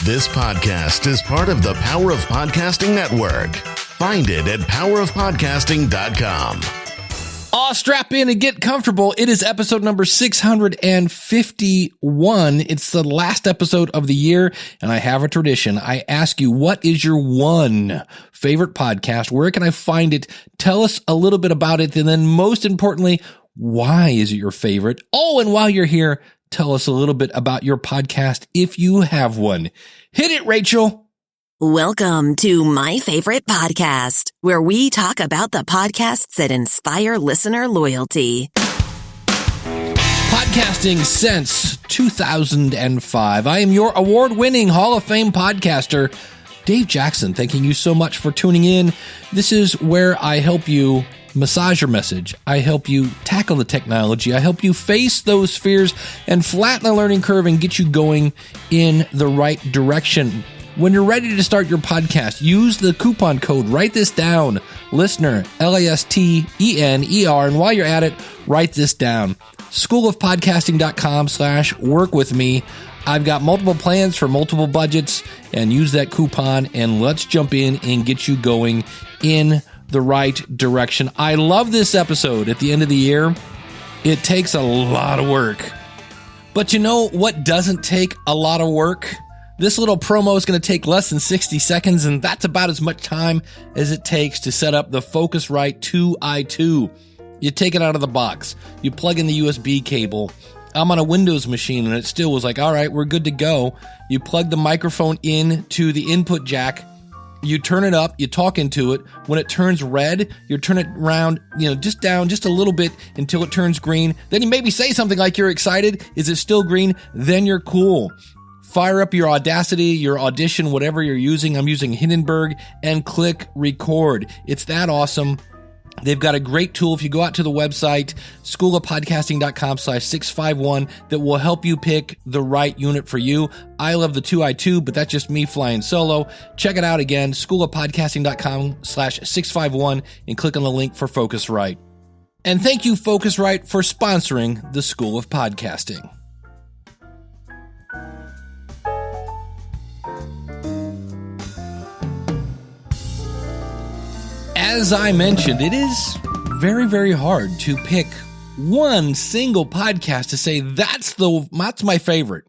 This podcast is part of the Power of Podcasting Network. Find it at powerofpodcasting.com. Strap in and get comfortable. It is episode number 651. It's the last episode of the year, and I have a tradition. I ask you, what is your one favorite podcast? Where can I find it? Tell us a little bit about it, and then most importantly, why is it your favorite? Oh, and while you're here, tell us a little bit about your podcast if you have one. Hit it, Rachel. Welcome to My Favorite Podcast, where we talk about the podcasts that inspire listener loyalty. Podcasting since 2005. I am your award-winning Hall of Fame podcaster, Dave Jackson. Thanking you so much for tuning in. This is where I help you massage your message. I help you tackle the technology. I help you face those fears and flatten the learning curve and get you going in the right direction. When you're ready to start your podcast, use the coupon code. Write this down. Listener, LASTENER. And while you're at it, write this down. schoolofpodcasting.com/work with me. I've got multiple plans for multiple budgets, and use that coupon, and let's jump in and get you going in the right direction. I love this episode at the end of the year. It takes a lot of work. But you know what doesn't take a lot of work? This little promo is going to take less than 60 seconds, and that's about as much time as it takes to set up the Focusrite 2i2. You take it out of the box. You plug in the USB cable. I'm on a Windows machine, and it still was like, all right, we're good to go. You plug the microphone into the input jack. You turn it up. You talk into it. When it turns red, you turn it around, just down just a little bit until it turns green. Then you maybe say something like you're excited. Is it still green? Then you're cool. Fire up your Audacity, your Audition, whatever you're using. I'm using Hindenburg, and click record. It's that awesome. They've got a great tool. If you go out to the website, schoolofpodcasting.com/651, that will help you pick the right unit for you. I love the 2i2, but that's just me flying solo. Check it out again, schoolofpodcasting.com/651, and click on the link for Focusrite. And thank you, Focusrite, for sponsoring the School of Podcasting. As I mentioned, it is very, very hard to pick one single podcast to say that's my favorite.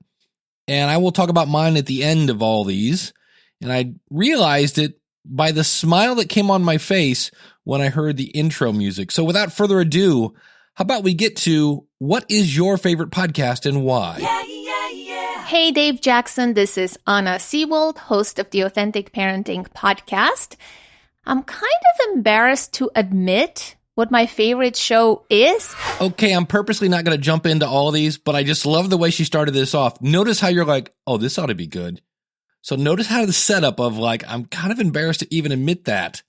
And I will talk about mine at the end of all these. And I realized it by the smile that came on my face when I heard the intro music. So without further ado, how about we get to what is your favorite podcast and why? Hey, Dave Jackson. This is Anna Seewald, host of the Authentic Parenting Podcast. I'm kind of embarrassed to admit what my favorite show is. Okay, I'm purposely not going to jump into all these, but I just love the way she started this off. Notice how you're like, oh, this ought to be good. So notice how the setup of I'm kind of embarrassed to even admit that,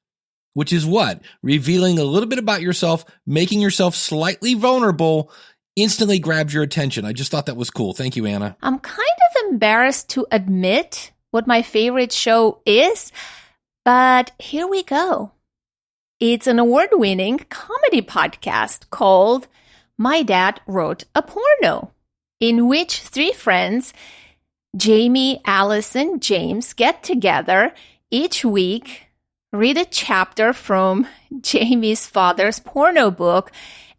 which is what? Revealing a little bit about yourself, making yourself slightly vulnerable, instantly grabs your attention. I just thought that was cool. Thank you, Anna. I'm kind of embarrassed to admit what my favorite show is. But here we go. It's an award-winning comedy podcast called My Dad Wrote a Porno, in which three friends, Jamie, Alice, and James, get together each week, read a chapter from Jamie's father's porno book,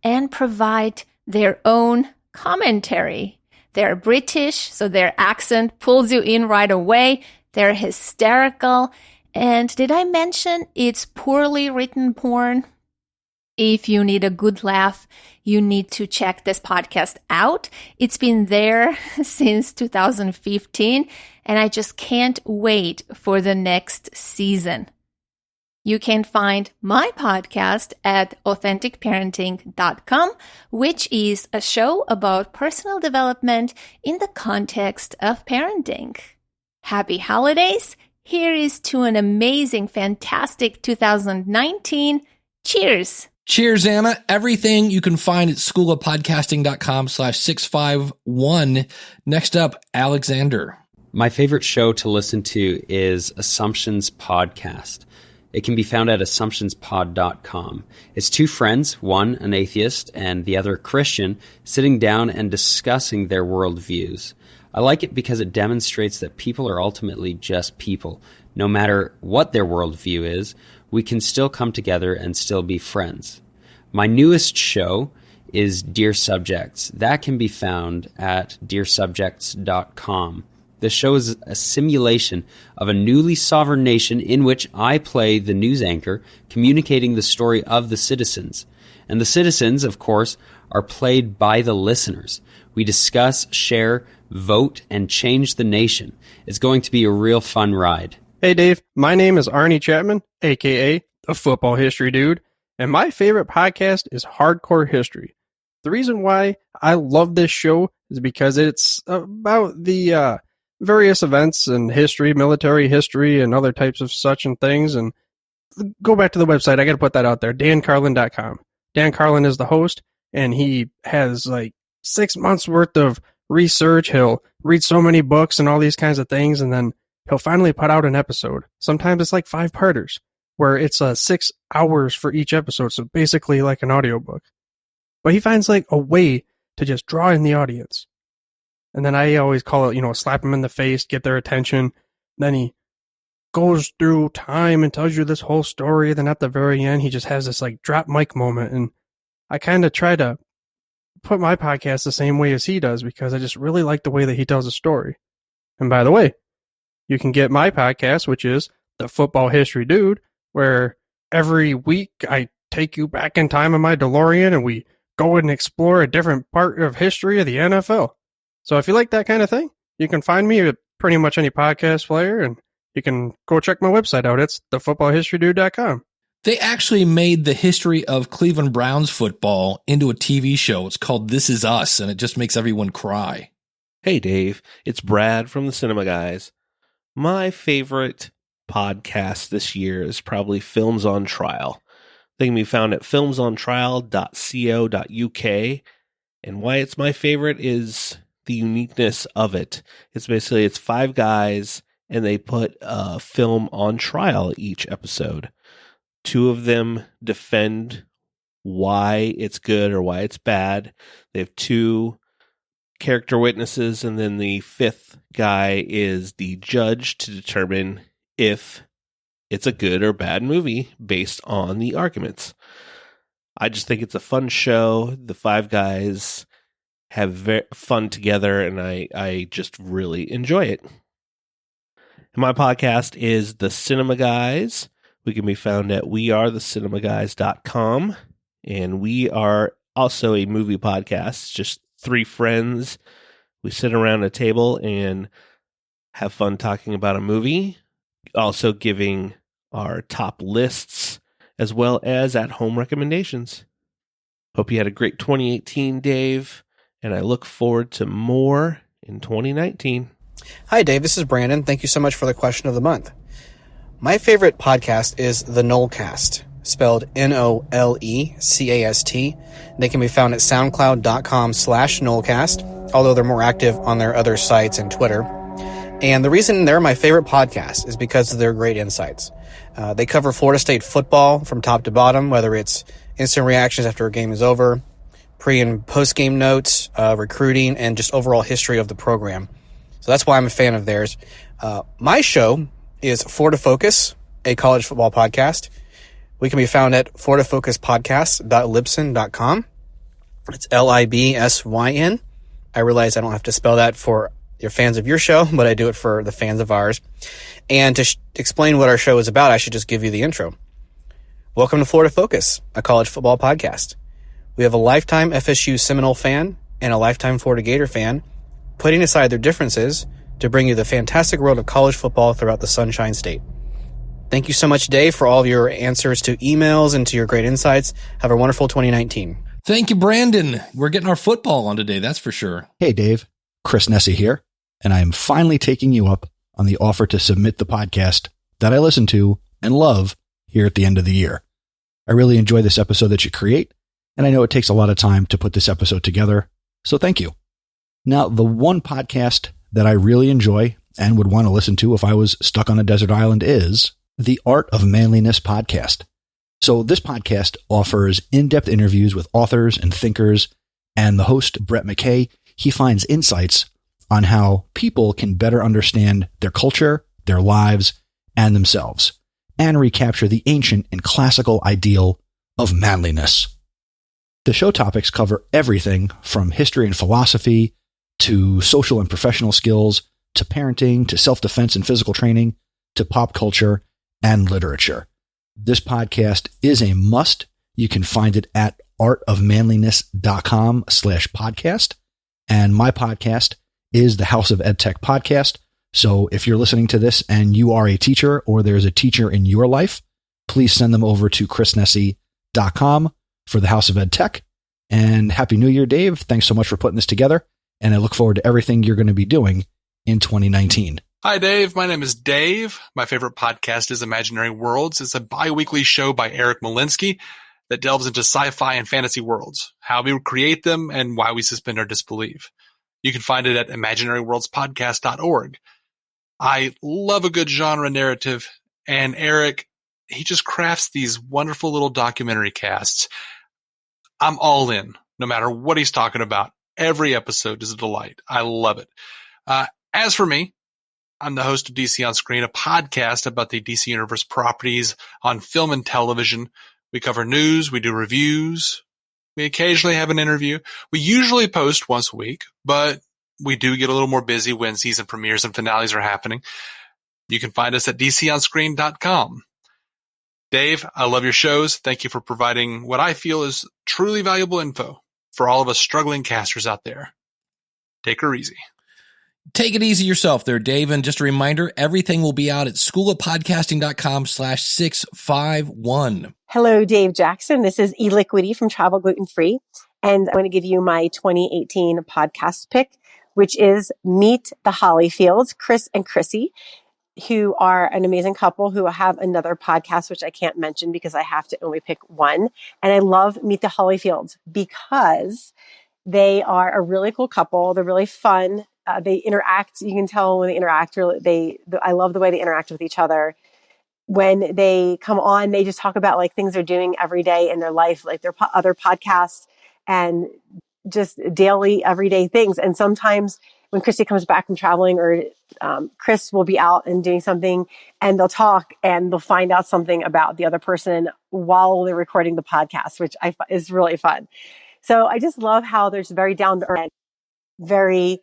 and provide their own commentary. They're British, so their accent pulls you in right away. They're hysterical. And did I mention it's poorly written porn? If you need a good laugh, you need to check this podcast out. It's been there since 2015, and I just can't wait for the next season. You can find my podcast at authenticparenting.com, which is a show about personal development in the context of parenting. Happy holidays! Here is to an amazing, fantastic 2019. Cheers. Cheers, Anna. Everything you can find at schoolofpodcasting.com/651. Next up, Alexander. My favorite show to listen to is Assumptions Podcast. It can be found at assumptionspod.com. It's two friends, one an atheist and the other a Christian, sitting down and discussing their worldviews. I like it because it demonstrates that people are ultimately just people. No matter what their worldview is, we can still come together and still be friends. My newest show is Dear Subjects. That can be found at dearsubjects.com. The show is a simulation of a newly sovereign nation in which I play the news anchor, communicating the story of the citizens. And the citizens, of course, are played by the listeners. We discuss, share, vote, and change the nation. It's going to be a real fun ride. Hey Dave, my name is Arnie Chapman, aka the Football History Dude, and my favorite podcast is Hardcore History. The reason why I love this show is because it's about the various events in history, military history, and other types of such and things. And go back to the website. I got to put that out there. dancarlin.com. Dan Carlin is the host, and he has like 6 months worth of research. He'll read so many books and all these kinds of things, and then he'll finally put out an episode. Sometimes it's like 5-parters, where it's 6 hours for each episode. So basically like an audiobook. But he finds like a way to just draw in the audience. And then I always call it, slap them in the face, get their attention. Then he goes through time and tells you this whole story. Then at the very end, he just has this like drop mic moment. And I kind of try to put my podcast the same way as he does because I just really like the way that he tells a story. And by the way, you can get my podcast, which is the Football History Dude, where every week I take you back in time in my DeLorean and we go and explore a different part of history of the NFL. So if you like that kind of thing, you can find me at pretty much any podcast player, and you can go check my website out. It's thefootballhistorydude.com. They actually made the history of Cleveland Browns football into a TV show. It's called This Is Us, and it just makes everyone cry. Hey, Dave. It's Brad from the Cinema Guys. My favorite podcast this year is probably Films on Trial. They can be found at filmsontrial.co.uk. And why it's my favorite is the uniqueness of it. It's 5 guys, and they put a film on trial each episode. 2 of them defend why it's good or why it's bad. They have 2 character witnesses, and then the 5th guy is the judge to determine if it's a good or bad movie based on the arguments. I just think it's a fun show. The 5 guys have fun together, and I just really enjoy it. And my podcast is The Cinema Guys. We can be found at wearethecinemagays.com, and we are also a movie podcast. It's just 3 friends. We sit around a table and have fun talking about a movie, also giving our top lists as well as at-home recommendations. Hope you had a great 2018, Dave, and I look forward to more in 2019. Hi, Dave. This is Brandon. Thank you so much for the question of the month. My favorite podcast is the Nolecast, spelled Nolecast. They can be found at soundcloud.com/Nolecast, although they're more active on their other sites and Twitter. And the reason they're my favorite podcast is because of their great insights. They cover Florida State football from top to bottom, whether it's instant reactions after a game is over, pre- and post-game notes, recruiting, and just overall history of the program. So that's why I'm a fan of theirs. My show is Florida Focus, a college football podcast. We can be found at floridafocuspodcast.libsyn.com. It's Libsyn. I realize I don't have to spell that for your fans of your show, but I do it for the fans of ours. And to explain what our show is about, I should just give you the intro. Welcome to Florida Focus, a college football podcast. We have a lifetime FSU Seminole fan and a lifetime Florida Gator fan, putting aside their differences to bring you the fantastic world of college football throughout the Sunshine State. Thank you so much, Dave, for all of your answers to emails and to your great insights. Have a wonderful 2019. Thank you, Brandon. We're getting our football on today, that's for sure. Hey, Dave. Chris Nesi here, and I am finally taking you up on the offer to submit the podcast that I listen to and love here at the end of the year. I really enjoy this episode that you create, and I know it takes a lot of time to put this episode together, so thank you. Now, the one podcast that I really enjoy and would want to listen to if I was stuck on a desert island is the Art of Manliness podcast. So this podcast offers in-depth interviews with authors and thinkers, and the host, Brett McKay, he finds insights on how people can better understand their culture, their lives, and themselves, and recapture the ancient and classical ideal of manliness. The show topics cover everything from history and philosophy to social and professional skills to parenting to self-defense and physical training to pop culture and literature. This podcast is a must. You can find it at artofmanliness.com/podcast. And my podcast is the House of EdTech podcast. So if you're listening to this and you are a teacher or there's a teacher in your life, please send them over to chrisnesi.com for the House of EdTech. And Happy New Year, Dave. Thanks so much for putting this together. And I look forward to everything you're going to be doing in 2019. Hi, Dave. My name is Dave. My favorite podcast is Imaginary Worlds. It's a bi-weekly show by Eric Molinsky that delves into sci-fi and fantasy worlds, how we create them, and why we suspend our disbelief. You can find it at imaginaryworldspodcast.org. I love a good genre narrative, and Eric, he just crafts these wonderful little documentary casts. I'm all in, no matter what he's talking about. Every episode is a delight. I love it. As for me, I'm the host of DC Onscreen, a podcast about the DC Universe properties on film and television. We cover news, we do reviews, we occasionally have an interview. We usually post once a week, but we do get a little more busy when season premieres and finales are happening. You can find us at dconscreen.com. Dave, I love your shows. Thank you for providing what I feel is truly valuable info for all of us struggling casters out there. Take her easy. Take it easy yourself there, Dave. And just a reminder, everything will be out at schoolofpodcasting.com/651. Hello, Dave Jackson. This is Eliquitie from Travel Gluten, and I'm going to give you my 2018 podcast pick, which is Meet the Holifields, Chris and Chrissy, who are an amazing couple who have another podcast, which I can't mention because I have to only pick one. And I love Meet the Holifields because they are a really cool couple. They're really fun. They interact. You can tell when they interact. I love the way they interact with each other. When they come on, they just talk about like things they're doing every day in their life, like their other podcasts and just daily, everyday things. And sometimes when Chrissy comes back from traveling or Chris will be out and doing something and they'll talk and they'll find out something about the other person while they're recording the podcast, which is really fun. So I just love how there's very down to earth, very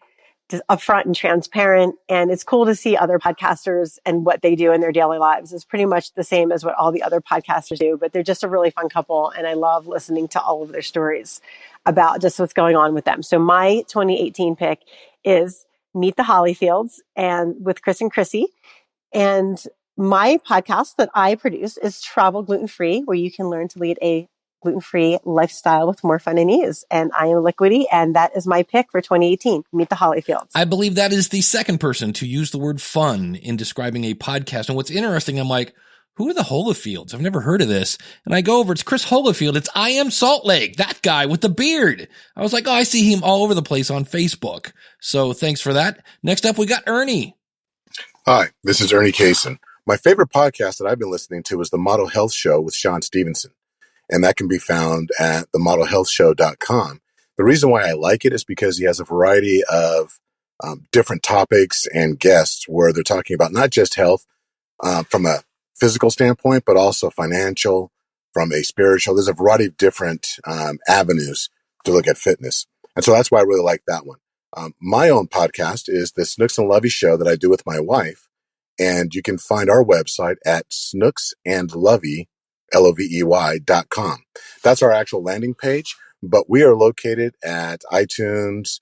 just upfront and transparent. And it's cool to see other podcasters and what they do in their daily lives. It's pretty much the same as what all the other podcasters do, but they're just a really fun couple. And I love listening to all of their stories about just what's going on with them. So my 2018 pick is Meet the Holifields and with Chris and Chrissy. And my podcast that I produce is Travel Gluten, where you can learn to lead a gluten-free lifestyle with more fun and ease. And I am Eliquitie, and that is my pick for 2018, Meet the Holifields. I believe that is the second person to use the word fun in describing a podcast. And what's interesting, I'm like, who are the Holifields? I've never heard of this. And I go over, it's Chris Holifield. It's I Am Salt Lake, that guy with the beard. I was like, oh, I see him all over the place on Facebook. So thanks for that. Next up, we got Ernie. Hi, this is Ernie Kaysen. My favorite podcast that I've been listening to is the Model Health Show with Sean Stevenson. And that can be found at themodelhealthshow.com. The reason why I like it is because he has a variety of different topics and guests where they're talking about not just health from a physical standpoint, but also financial, from a spiritual. There's a variety of different avenues to look at fitness. And so that's why I really like that one. My own podcast is the Snooks and Lovey show that I do with my wife. And you can find our website at snooksandlovey.com. Lovey.com. That's our actual landing page, but we are located at iTunes,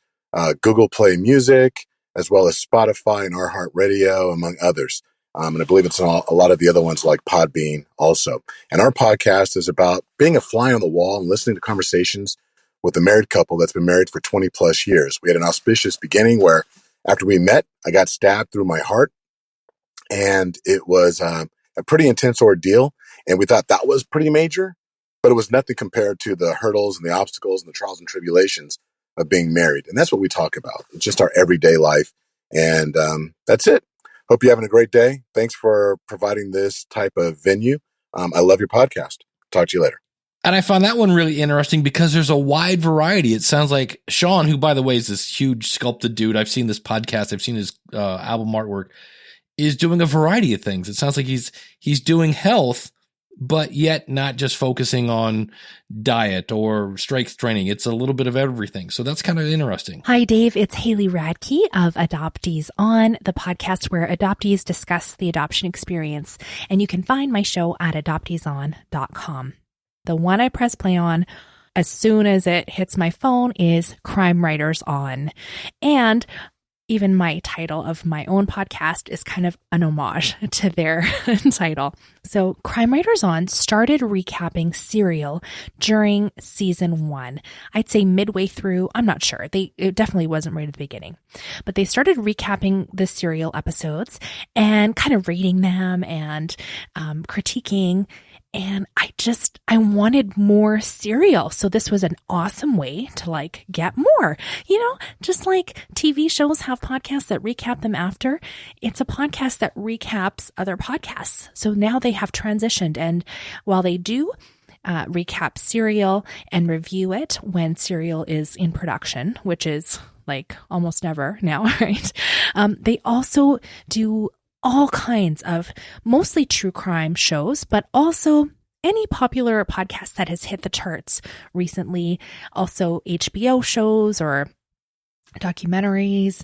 Google Play Music, as well as Spotify and iHeartRadio, among others. And I believe it's on a lot of the other ones like Podbean also. And our podcast is about being a fly on the wall and listening to conversations with a married couple that's been married for 20 plus years. We had an auspicious beginning where after we met, I got stabbed through my heart, and it was a pretty intense ordeal. And we thought that was pretty major, but it was nothing compared to the hurdles and the obstacles and the trials and tribulations of being married. And that's what we talk about. It's just our everyday life. And that's it. Hope you're having a great day. Thanks for providing this type of venue. I love your podcast. Talk to you later. And I found that one really interesting because there's a wide variety. It sounds like Sean, who, by the way, is this huge sculpted dude. I've seen this podcast. I've seen his album artwork, is doing a variety of things. It sounds like he's doing health, but yet not just focusing on diet or strength training. It's a little bit of everything. So that's kind of interesting. Hi, Dave. It's Haley Radke of Adoptees On, the podcast where adoptees discuss the adoption experience. And you can find my show at adopteeson.com. The one I press play on as soon as it hits my phone is Crime Writers On. And even my title of my own podcast is kind of an homage to their title. So Crime Writers On started recapping Serial during season 1. I'd say midway through. I'm not sure. It definitely wasn't right at the beginning. But they started recapping the Serial episodes and kind of rating them and critiquing. And I wanted more Serial. So this was an awesome way to get more, just like TV shows have podcasts that recap them after. It's a podcast that recaps other podcasts. So now they have transitioned. And while they do recap Serial and review it when Serial is in production, which is almost never now, right? They also do all kinds of mostly true crime shows, but also any popular podcast that has hit the charts recently. Also HBO shows or documentaries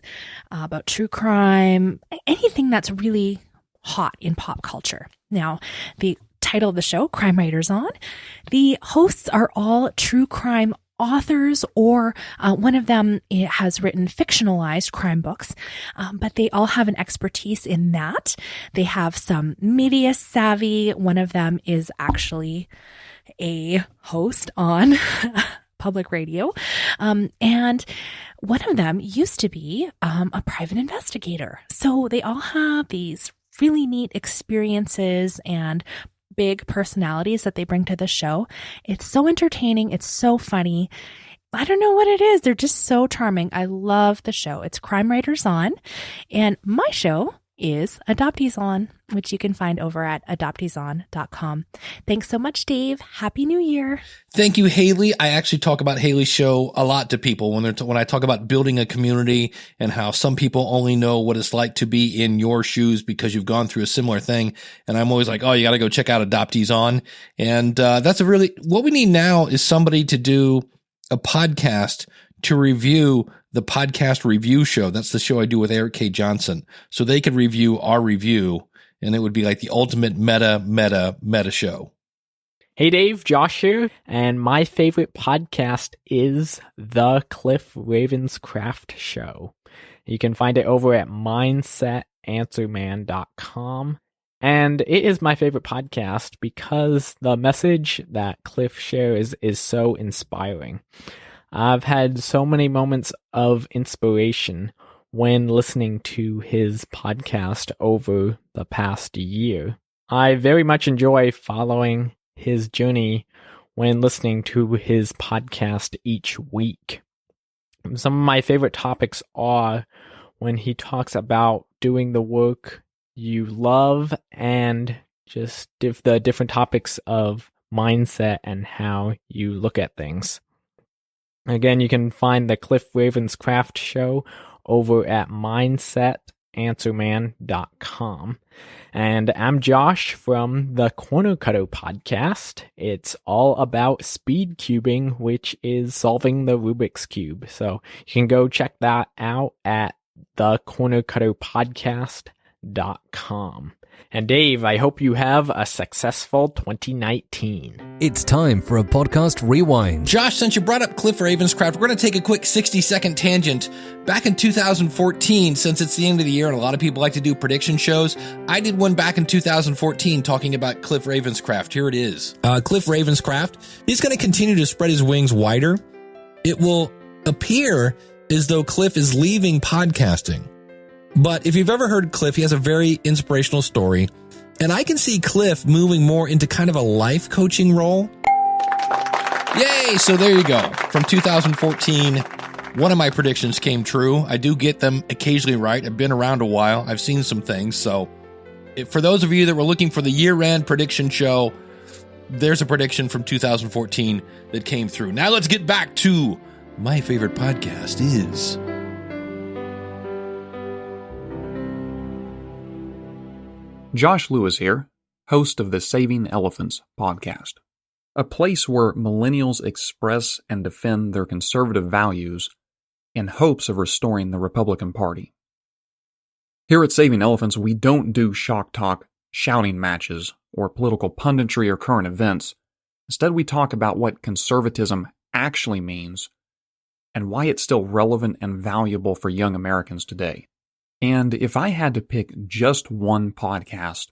about true crime, anything that's really hot in pop culture. Now, the title of the show, Crime Writers On, the hosts are all true crime authors, or one of them has written fictionalized crime books, but they all have an expertise in that. They have some media savvy. One of them is actually a host on public radio, and one of them used to be a private investigator. So they all have these really neat experiences and big personalities that they bring to the show. It's so entertaining. It's so funny. I don't know what it is. They're just so charming. I love the show. It's Crime Writers On. And my show is Adoptees On, which you can find over at adopteeson.com. Thanks so much, Dave. Happy New Year. Thank you, Haley. I actually talk about Haley's show a lot to people when I talk about building a community and how some people only know what it's like to be in your shoes because you've gone through a similar thing. And I'm always like, oh, you got to go check out Adoptees On. And that's what we need now is somebody to do a podcast to review the podcast review show. That's the show I do with Eric K. Johnson. So they could review our review, and it would be like the ultimate meta show. Hey Dave, Josh here, and my favorite podcast is The Cliff Ravenscraft Show. You can find it over at mindsetanswerman.com. And it is my favorite podcast because the message that Cliff shares is so inspiring. I've had so many moments of inspiration when listening to his podcast over the past year. I very much enjoy following his journey when listening to his podcast each week. Some of my favorite topics are when he talks about doing the work you love and just the different topics of mindset and how you look at things. Again, you can find the Cliff Ravenscraft Show over at mindsetanswerman.com. And I'm Josh from the Corner Cutter Podcast. It's all about speed cubing, which is solving the Rubik's Cube. So you can go check that out at thecornercutterpodcast.com. And Dave, I hope you have a successful 2019. It's time for a podcast rewind. Josh, since you brought up Cliff Ravenscraft, we're going to take a quick 60-second tangent. Back in 2014, since it's the end of the year and a lot of people like to do prediction shows, I did one back in 2014 talking about Cliff Ravenscraft. Here it is. Cliff Ravenscraft is going to continue to spread his wings wider. It will appear as though Cliff is leaving podcasting. But if you've ever heard Cliff, he has a very inspirational story. And I can see Cliff moving more into kind of a life coaching role. Yay! So there you go. From 2014, one of my predictions came true. I do get them occasionally right. I've been around a while. I've seen some things. So for those of you that were looking for the year-end prediction show, there's a prediction from 2014 that came through. Now let's get back to my favorite podcast is... Josh Lewis here, host of the Saving Elephants podcast, a place where millennials express and defend their conservative values in hopes of restoring the Republican Party. Here at Saving Elephants, we don't do shock talk, shouting matches, or political punditry or current events. Instead, we talk about what conservatism actually means and why it's still relevant and valuable for young Americans today. And if I had to pick just one podcast,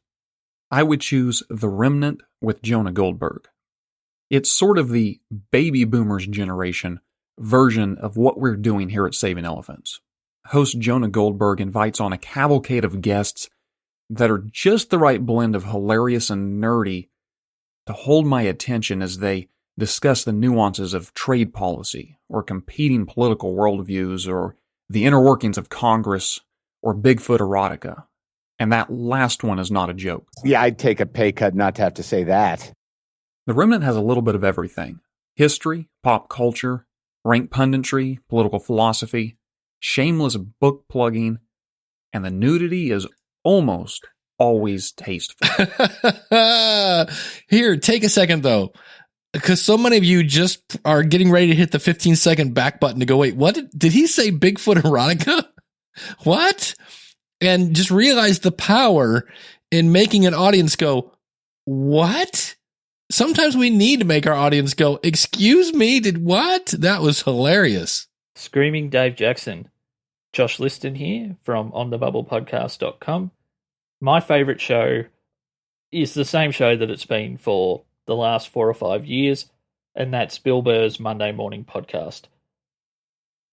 I would choose The Remnant with Jonah Goldberg. It's sort of the baby boomers generation version of what we're doing here at Saving Elephants. Host Jonah Goldberg invites on a cavalcade of guests that are just the right blend of hilarious and nerdy to hold my attention as they discuss the nuances of trade policy or competing political worldviews or the inner workings of Congress or Bigfoot erotica. And that last one is not a joke. Yeah, I'd take a pay cut not to have to say that. The Remnant has a little bit of everything. History, pop culture, rank punditry, political philosophy, shameless book plugging, and the nudity is almost always tasteful. Here, take a second though, because so many of you just are getting ready to hit the 15-second back button to go, wait, what? Did he say Bigfoot erotica? What? And just realize the power in making an audience go, what? Sometimes we need to make our audience go, excuse me, did what? That was hilarious. Screaming Dave Jackson. Josh Liston here from onthebubblepodcast.com. My favorite show is the same show that it's been for the last 4 or 5 years, and that's Bill Burr's Monday Morning Podcast.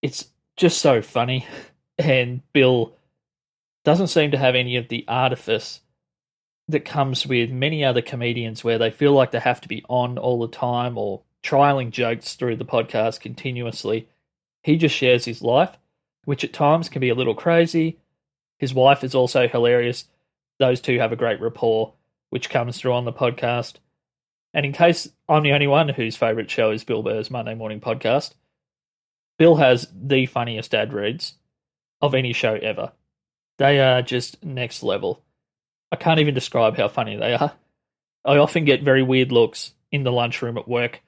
It's just so funny, and Bill doesn't seem to have any of the artifice that comes with many other comedians where they feel like they have to be on all the time or trialing jokes through the podcast continuously. He just shares his life, which at times can be a little crazy. His wife is also hilarious. Those two have a great rapport, which comes through on the podcast. And in case I'm the only one whose favourite show is Bill Burr's Monday Morning Podcast, Bill has the funniest ad reads of any show ever. They are just next level. I can't even describe how funny they are. I often get very weird looks in the lunchroom at work,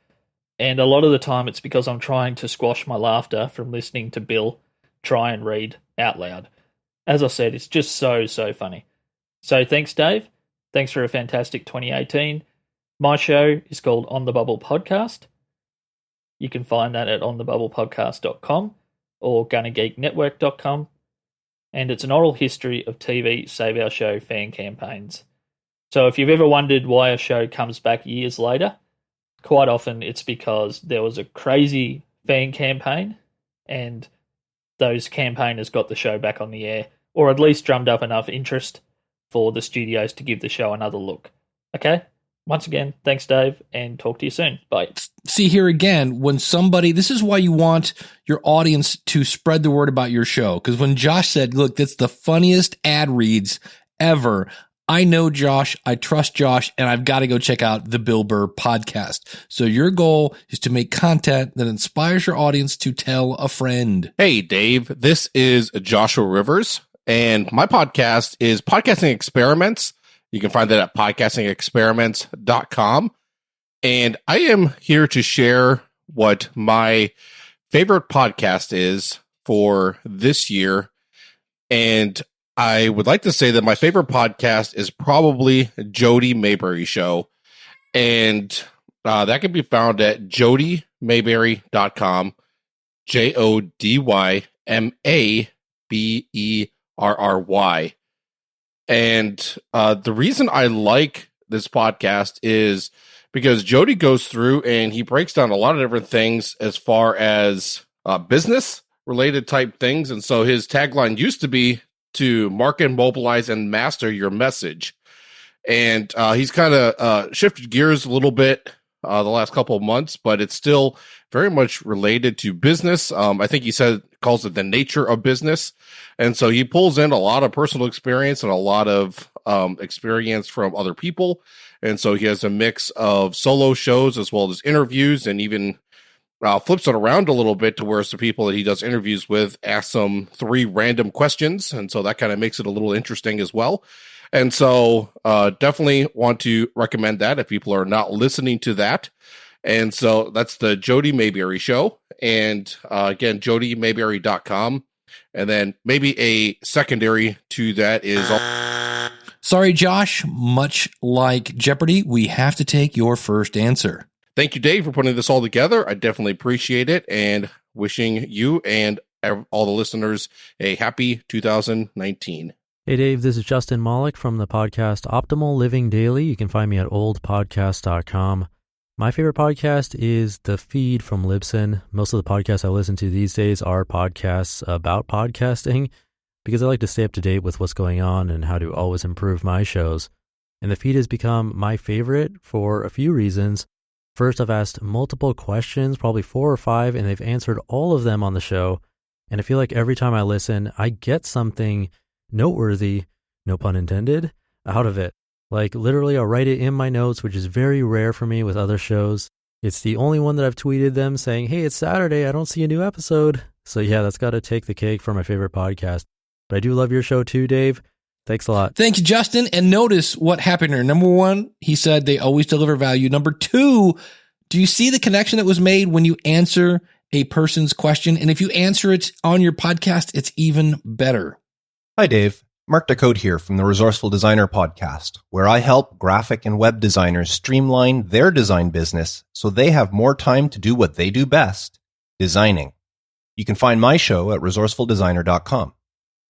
and a lot of the time it's because I'm trying to squash my laughter from listening to Bill try and read out loud. As I said, it's just so funny. So thanks, Dave. Thanks for a fantastic 2018. My show is called On the Bubble Podcast. You can find that at onthebubblepodcast.com or gunnageeknetwork.com. And it's an oral history of TV Save Our Show fan campaigns. So if you've ever wondered why a show comes back years later, quite often it's because there was a crazy fan campaign and those campaigners got the show back on the air, or at least drummed up enough interest for the studios to give the show another look. Okay? Once again, thanks, Dave, and talk to you soon. Bye. See, here again, when somebody, this is why you want your audience to spread the word about your show. Because when Josh said, look, that's the funniest ad reads ever, I know Josh, I trust Josh, and I've got to go check out the Bill Burr podcast. So your goal is to make content that inspires your audience to tell a friend. Hey, Dave, this is Joshua Rivers, and my podcast is Podcasting Experiments. You can find that at podcastingexperiments.com. And I am here to share what my favorite podcast is for this year. And I would like to say that my favorite podcast is probably Jody Mayberry Show. And that can be found at jodymayberry.com, JODYMABERRY. And the reason I like this podcast is because Jody goes through and he breaks down a lot of different things as far as business related type things. And so his tagline used to be to market, mobilize, and master your message. And he's kind of shifted gears a little bit the last couple of months, but it's still very much related to business. I think he calls it the nature of business. And so he pulls in a lot of personal experience and a lot of experience from other people. And so he has a mix of solo shows as well as interviews, and even flips it around a little bit to where the people that he does interviews with ask some 3 random questions. And so that kind of makes it a little interesting as well. And so definitely want to recommend that if people are not listening to that. And so that's the Jody Mayberry Show. And again, jodymayberry.com. And then maybe a secondary to that is... Sorry, Josh. Much like Jeopardy, we have to take your first answer. Thank you, Dave, for putting this all together. I definitely appreciate it, and wishing you and all the listeners a happy 2019. Hey, Dave, this is Justin Malik from the podcast Optimal Living Daily. You can find me at oldpodcast.com. My favorite podcast is The Feed from Libsyn. Most of the podcasts I listen to these days are podcasts about podcasting because I like to stay up to date with what's going on and how to always improve my shows. And The Feed has become my favorite for a few reasons. First, I've asked multiple questions, probably 4 or 5, and they've answered all of them on the show. And I feel like every time I listen, I get something noteworthy, no pun intended, out of it. Like literally I'll write it in my notes, which is very rare for me with other shows. It's the only one that I've tweeted them saying, hey, it's Saturday, I don't see a new episode. So yeah, that's got to take the cake for my favorite podcast. But I do love your show too, Dave. Thanks a lot. Thank you, Justin. And notice what happened here. Number 1, he said they always deliver value. Number 2, do you see the connection that was made when you answer a person's question? And if you answer it on your podcast, it's even better. Hi, Dave. Mark Des Cotes here from the Resourceful Designer podcast, where I help graphic and web designers streamline their design business so they have more time to do what they do best, designing. You can find my show at resourcefuldesigner.com.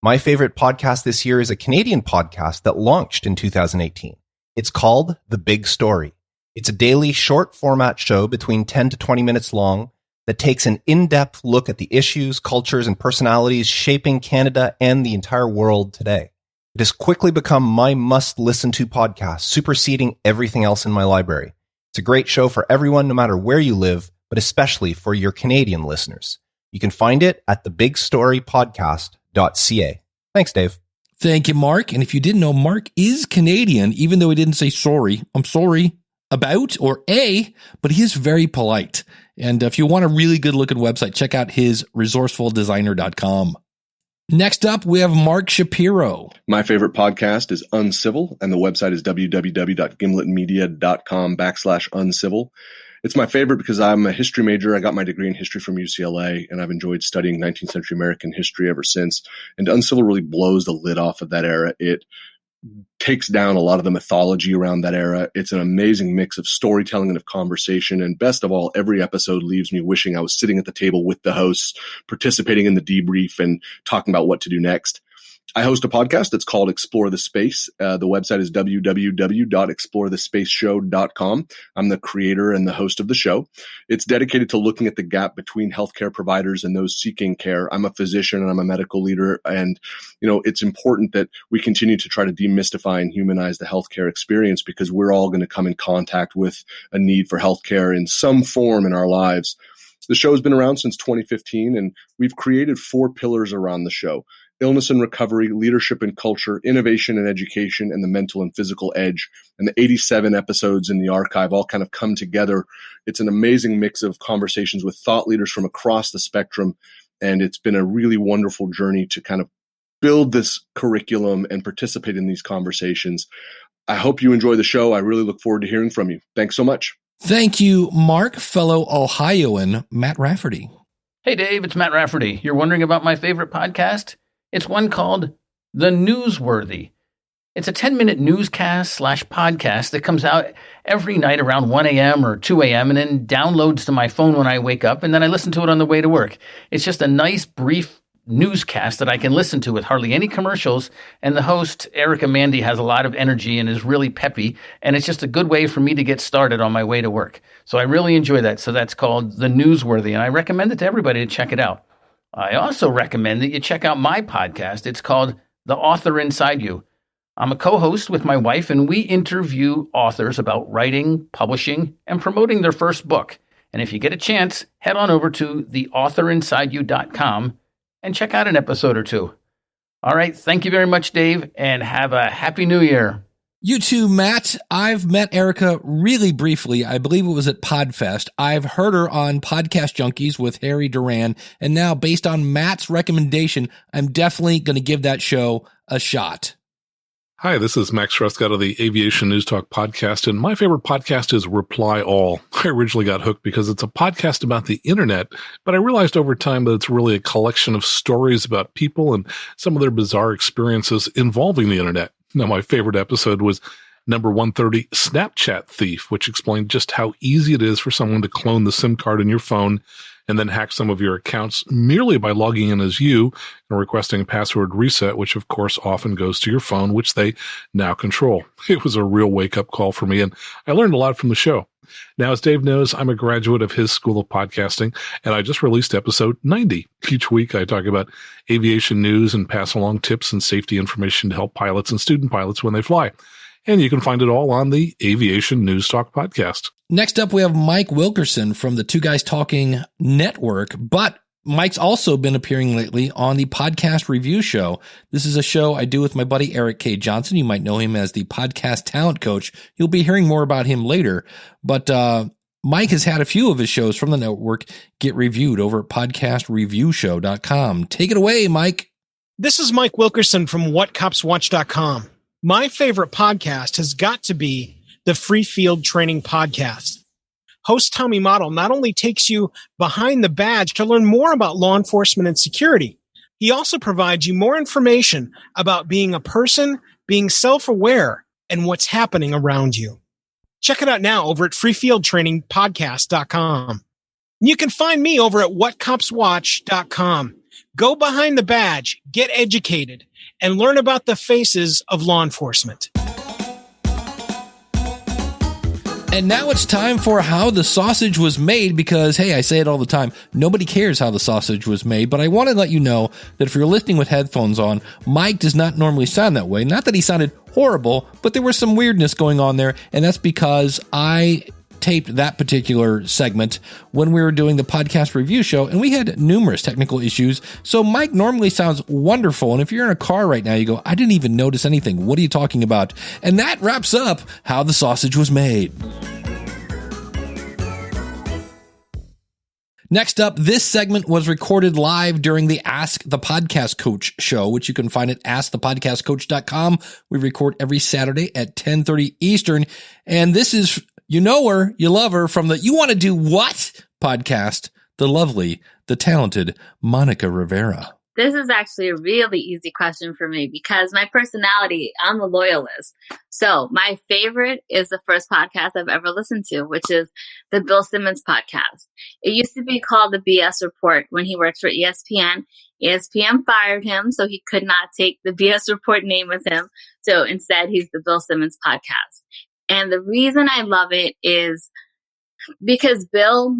My favorite podcast this year is a Canadian podcast that launched in 2018. It's called The Big Story. It's a daily short format show between 10 to 20 minutes long that takes an in-depth look at the issues, cultures, and personalities shaping Canada and the entire world today. It has quickly become my must-listen-to podcast, superseding everything else in my library. It's a great show for everyone, no matter where you live, but especially for your Canadian listeners. You can find it at thebigstorypodcast.ca. Thanks, Dave. Thank you, Mark. And if you didn't know, Mark is Canadian, even though he didn't say sorry. I'm sorry about or but he is very polite. And if you want a really good looking website, check out his resourcefuldesigner.com. Next up, we have Mark Shapiro. My favorite podcast is Uncivil, and the website is www.gimletmedia.com/uncivil. It's my favorite because I'm a history major. I got my degree in history from UCLA, and I've enjoyed studying 19th century American history ever since. And Uncivil really blows the lid off of that era. It takes down a lot of the mythology around that era. It's an amazing mix of storytelling and of conversation. And best of all, every episode leaves me wishing I was sitting at the table with the hosts, participating in the debrief and talking about what to do next. I host a podcast that's called Explore the Space. The website is www.explorethespaceshow.com. I'm the creator and the host of the show. It's dedicated to looking at the gap between healthcare providers and those seeking care. I'm a physician and I'm a medical leader. And, it's important that we continue to try to demystify and humanize the healthcare experience because we're all going to come in contact with a need for healthcare in some form in our lives. The show has been around since 2015, and we've created 4 pillars around the show: illness and recovery, leadership and culture, innovation and education, and the mental and physical edge. And the 87 episodes in the archive all kind of come together. It's an amazing mix of conversations with thought leaders from across the spectrum. And it's been a really wonderful journey to kind of build this curriculum and participate in these conversations. I hope you enjoy the show. I really look forward to hearing from you. Thanks so much. Thank you, Mark. Fellow Ohioan Matt Rafferty. Hey, Dave, it's Matt Rafferty. You're wondering about my favorite podcast? It's one called The Newsworthy. It's a 10-minute newscast/podcast that comes out every night around 1 a.m. or 2 a.m. and then downloads to my phone when I wake up, and then I listen to it on the way to work. It's just a nice, brief newscast that I can listen to with hardly any commercials, and the host, Erica Mandy, has a lot of energy and is really peppy, and it's just a good way for me to get started on my way to work. So I really enjoy that. So that's called The Newsworthy, and I recommend it to everybody to check it out. I also recommend that you check out my podcast. It's called The Author Inside You. I'm a co-host with my wife, and we interview authors about writing, publishing, and promoting their first book. And if you get a chance, head on over to theauthorinside.you.com and check out an episode or 2. All right. Thank you very much, Dave, and have a happy new year. You too, Matt. I've met Erica really briefly. I believe it was at Podfest. I've heard her on Podcast Junkies with Harry Duran. And now, based on Matt's recommendation, I'm definitely going to give that show a shot. Hi, this is Max Truscott of the Aviation News Talk podcast, and my favorite podcast is Reply All. I originally got hooked because it's a podcast about the internet, but I realized over time that it's really a collection of stories about people and some of their bizarre experiences involving the internet. Now, my favorite episode was number 130, Snapchat Thief, which explained just how easy it is for someone to clone the SIM card in your phone and then hack some of your accounts merely by logging in as you and requesting a password reset, which of course often goes to your phone, which they now control. It was a real wake-up call for me, and I learned a lot from the show. Now, as Dave knows, I'm a graduate of his School of Podcasting, and I just released episode 90. Each week, I talk about aviation news and pass along tips and safety information to help pilots and student pilots when they fly. And you can find it all on the Aviation News Talk podcast. Next up, we have Mike Wilkerson from the Two Guys Talking Network, but Mike's also been appearing lately on the Podcast Review Show. This is a show I do with my buddy Eric K. Johnson. You might know him as the podcast talent coach. You'll be hearing more about him later, but Mike has had a few of his shows from the network get reviewed over at podcastreviewshow.com. Take it away, Mike. This is Mike Wilkerson from whatcopswatch.com. My favorite podcast has got to be the Free Field Training Podcast. Host Tommy Model not only takes you behind the badge to learn more about law enforcement and security, he also provides you more information about being a person, being self-aware, and what's happening around you. Check it out now over at freefieldtrainingpodcast.com. You can find me over at whatcopswatch.com. Go behind the badge, get educated, and learn about the faces of law enforcement. And now it's time for how the sausage was made because, hey, I say it all the time, nobody cares how the sausage was made, but I want to let you know that if you're listening with headphones on, Mike does not normally sound that way. Not that he sounded horrible, but there was some weirdness going on there, and that's because I taped that particular segment when we were doing the podcast review show, and we had numerous technical issues. So Mike normally sounds wonderful, and if you're in a car right now, you go, I didn't even notice anything. What are you talking about? And that wraps up how the sausage was made. Next up, this segment was recorded live during the Ask the Podcast Coach show, which you can find at askthepodcastcoach.com. We record every Saturday at 10:30 Eastern. And this is, you know her, you love her, from the You Want to Do What podcast, the lovely, the talented Monica Rivera. This is actually a really easy question for me because my personality, I'm a loyalist. So my favorite is the first podcast I've ever listened to, which is the Bill Simmons podcast. It used to be called the BS Report when he worked for ESPN. ESPN fired him, so he could not take the BS Report name with him. So instead, he's the Bill Simmons podcast. And the reason I love it is because Bill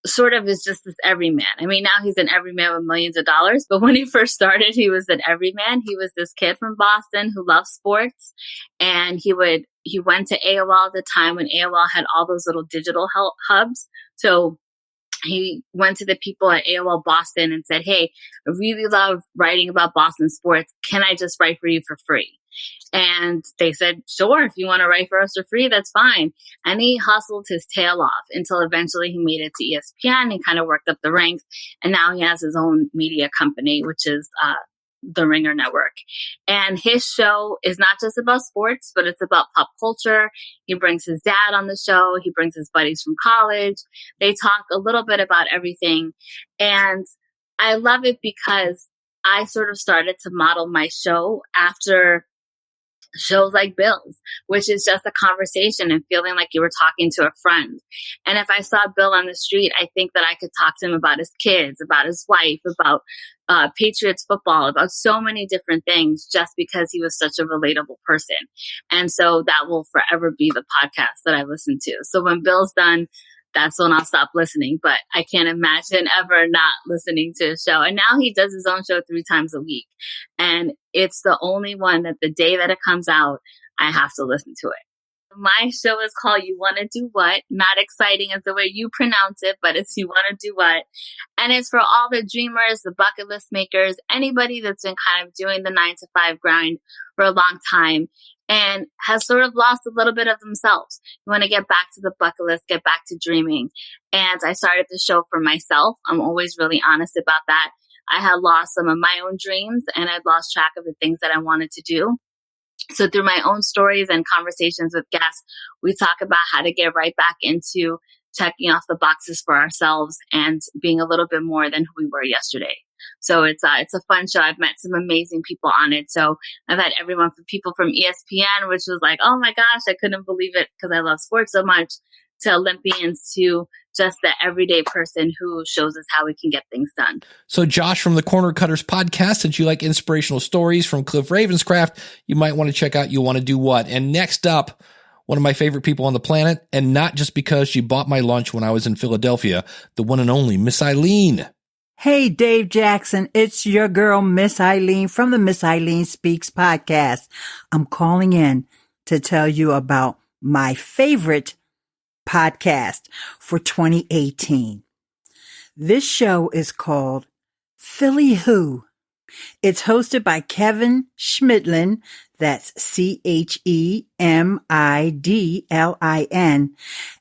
sort of is just this everyman. I mean, now he's an everyman with millions of dollars, but when he first started, he was an everyman. He was this kid from Boston who loved sports, and he went to AOL at the time when AOL had all those little digital hubs. So he went to the people at AOL Boston and said, hey, I really love writing about Boston sports. Can I just write for you for free? And they said, sure, if you want to write for us for free, that's fine. And he hustled his tail off until eventually he made it to ESPN and kind of worked up the ranks. And now he has his own media company, which is the Ringer Network. And his show is not just about sports, but it's about pop culture. He brings his dad on the show. He brings his buddies from college. They talk a little bit about everything. And I love it because I sort of started to model my show after shows like Bill's, which is just a conversation and feeling like you were talking to a friend. And if I saw Bill on the street, I think that I could talk to him about his kids, about his wife, about Patriots football, about so many different things just because he was such a relatable person. And so that will forever be the podcast that I listen to. So when Bill's done, that's when I'll stop listening. But I can't imagine ever not listening to his show. And now he does his own show 3 times a week. And it's the only one that the day that it comes out, I have to listen to it. My show is called You Want to Do What? Not exciting as the way you pronounce it, but it's You Want to Do What? And it's for all the dreamers, the bucket list makers, anybody that's been kind of doing the 9-to-5 grind for a long time and has sort of lost a little bit of themselves. You want to get back to the bucket list, get back to dreaming. And I started the show for myself. I'm always really honest about that. I had lost some of my own dreams and I'd lost track of the things that I wanted to do. So through my own stories and conversations with guests, we talk about how to get right back into checking off the boxes for ourselves and being a little bit more than who we were yesterday. So it's a fun show. I've met some amazing people on it. So I've had everyone from people from ESPN, which was like, oh my gosh, I couldn't believe it because I love sports so much, to Olympians, to just the everyday person who shows us how we can get things done. So Josh from the Corner Cutters podcast, since you like inspirational stories from Cliff Ravenscraft, you might want to check out You Want to Do What? And next up, one of my favorite people on the planet, and not just because she bought my lunch when I was in Philadelphia, the one and only Miss Eileen. Hey, Dave Jackson, it's your girl, Miss Eileen from the Miss Eileen Speaks podcast. I'm calling in to tell you about my favorite podcast for 2018. This show is called Philly Who. It's hosted by Kevin Schmidlin. That's Chemidlin.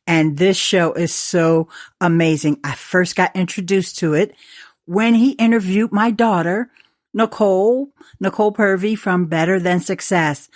And this show is so amazing. I first got introduced to it when he interviewed my daughter, Nicole Purvey from Better Than Success.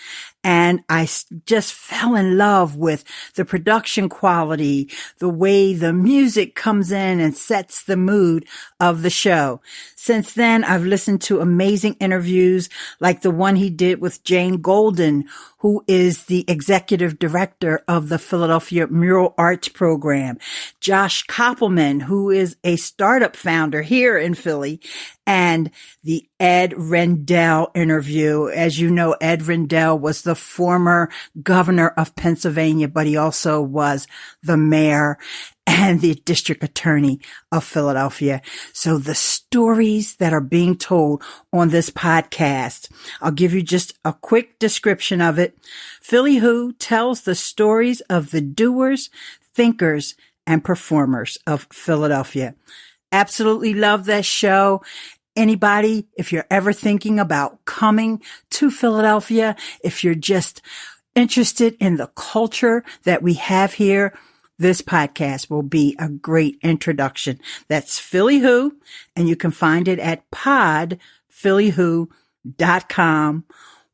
And I just fell in love with the production quality, the way the music comes in and sets the mood of the show. Since then, I've listened to amazing interviews like the one he did with Jane Golden, who is the executive director of the Philadelphia Mural Arts Program, Josh Koppelman, who is a startup founder here in Philly, and the Ed Rendell interview. As you know, Ed Rendell was the former governor of Pennsylvania, but he also was the mayor and the district attorney of Philadelphia. So the stories that are being told on this podcast, I'll give you just a quick description of it. Philly Who tells the stories of the doers, thinkers, and performers of Philadelphia. Absolutely love that show. Anybody, if you're ever thinking about coming to Philadelphia, if you're just interested in the culture that we have here, this podcast will be a great introduction. That's Philly Who, and you can find it at podphillywho.com.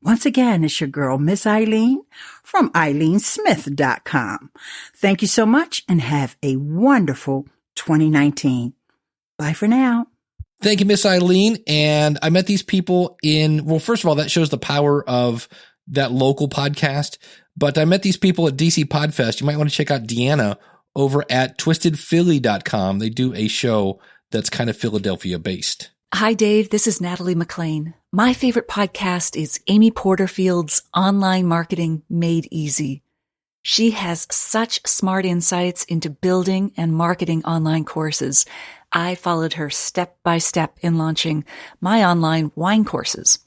Once again, it's your girl, Miss Eileen from eileensmith.com. Thank you so much and have a wonderful 2019. Bye for now. Thank you, Miss Eileen. And I met these people first of all, that shows the power of that local podcast. But I met these people at DC Podfest. You might want to check out Deanna over at twistedphilly.com. They do a show that's kind of Philadelphia based. Hi, Dave. This is Natalie McLean. My favorite podcast is Amy Porterfield's Online Marketing Made Easy. She has such smart insights into building and marketing online courses. I followed her step by step in launching my online wine courses.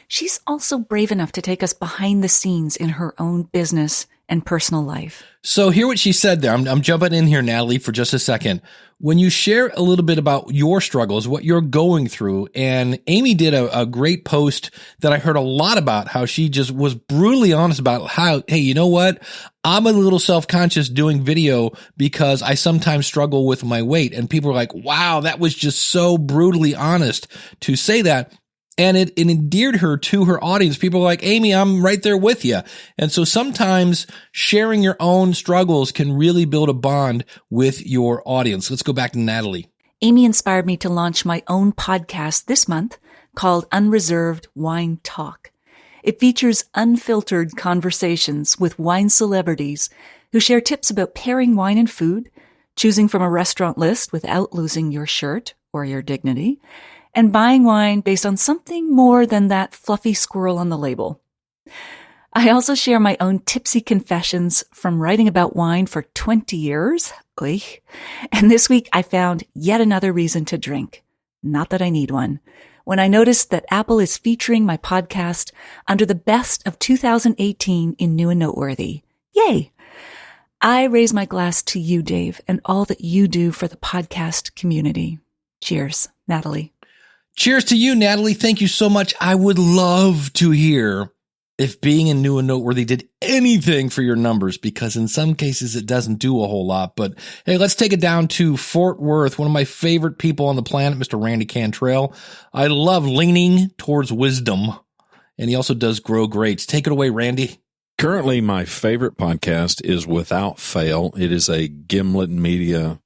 She's also brave enough to take us behind the scenes in her own business and personal life. So hear what she said there. I'm jumping in here, Natalie, for just a second. When you share a little bit about your struggles, what you're going through, and Amy did a great post that I heard a lot about, how she just was brutally honest about how, hey, you know what? I'm a little self-conscious doing video because I sometimes struggle with my weight. And people are like, wow, that was just so brutally honest to say that. And it endeared her to her audience. People are like, Amy, I'm right there with you. And so sometimes sharing your own struggles can really build a bond with your audience. Let's go back to Natalie. Amy inspired me to launch my own podcast this month called Unreserved Wine Talk. It features unfiltered conversations with wine celebrities who share tips about pairing wine and food, choosing from a restaurant list without losing your shirt or your dignity, and buying wine based on something more than that fluffy squirrel on the label. I also share my own tipsy confessions from writing about wine for 20 years. And this week I found yet another reason to drink. Not that I need one. When I noticed that Apple is featuring my podcast under the best of 2018 in New and Noteworthy. Yay! I raise my glass to you, Dave, and all that you do for the podcast community. Cheers, Natalie. Cheers to you, Natalie. Thank you so much. I would love to hear if being in New and Noteworthy did anything for your numbers, because in some cases it doesn't do a whole lot. But hey, let's take it down to Fort Worth, one of my favorite people on the planet, Mr. Randy Cantrell. I love leaning towards wisdom, and he also does grow greats. Take it away, Randy. Currently, my favorite podcast is Without Fail. It is a Gimlet Media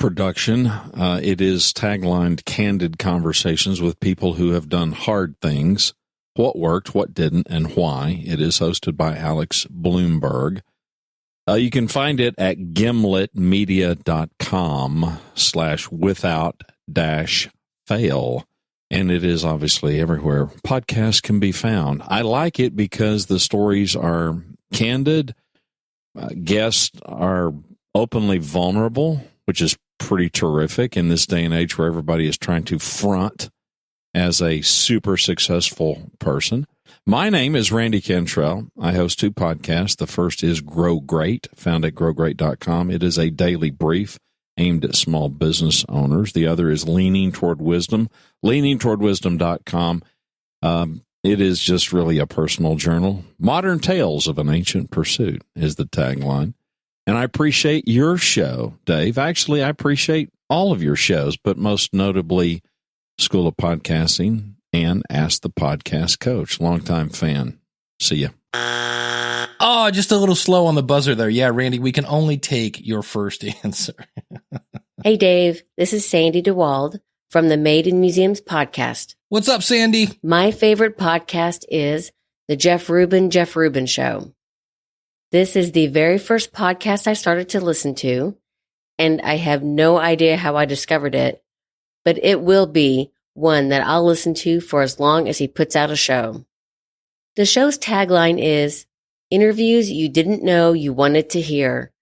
production. It is taglined Candid Conversations with people who have done hard things, what worked, what didn't, and why. It is hosted by Alex Bloomberg. You can find it at gimletmedia.com/without-fail. And it is obviously everywhere podcasts can be found. I like it because the stories are candid. Guests are openly vulnerable, which is pretty terrific in this day and age where everybody is trying to front as a super successful person. My name is Randy Cantrell. I host 2 podcasts. The first is Grow Great, found at growgreat.com. It is a daily brief aimed at small business owners. The other is Leaning Toward Wisdom, leaningtowardwisdom.com. It is just really a personal journal. Modern Tales of an Ancient Pursuit is the tagline. And I appreciate your show, Dave. Actually, I appreciate all of your shows, but most notably School of Podcasting and Ask the Podcast Coach. Longtime fan. See ya. Oh, just a little slow on the buzzer there. Yeah, Randy, we can only take your first answer. Hey, Dave. This is Sandy DeWald from the Made in Museums podcast. What's up, Sandy? My favorite podcast is the Jeff Rubin Show. This is the very first podcast I started to listen to, and I have no idea how I discovered it, but it will be one that I'll listen to for as long as he puts out a show. The show's tagline is interviews you didn't know you wanted to hear,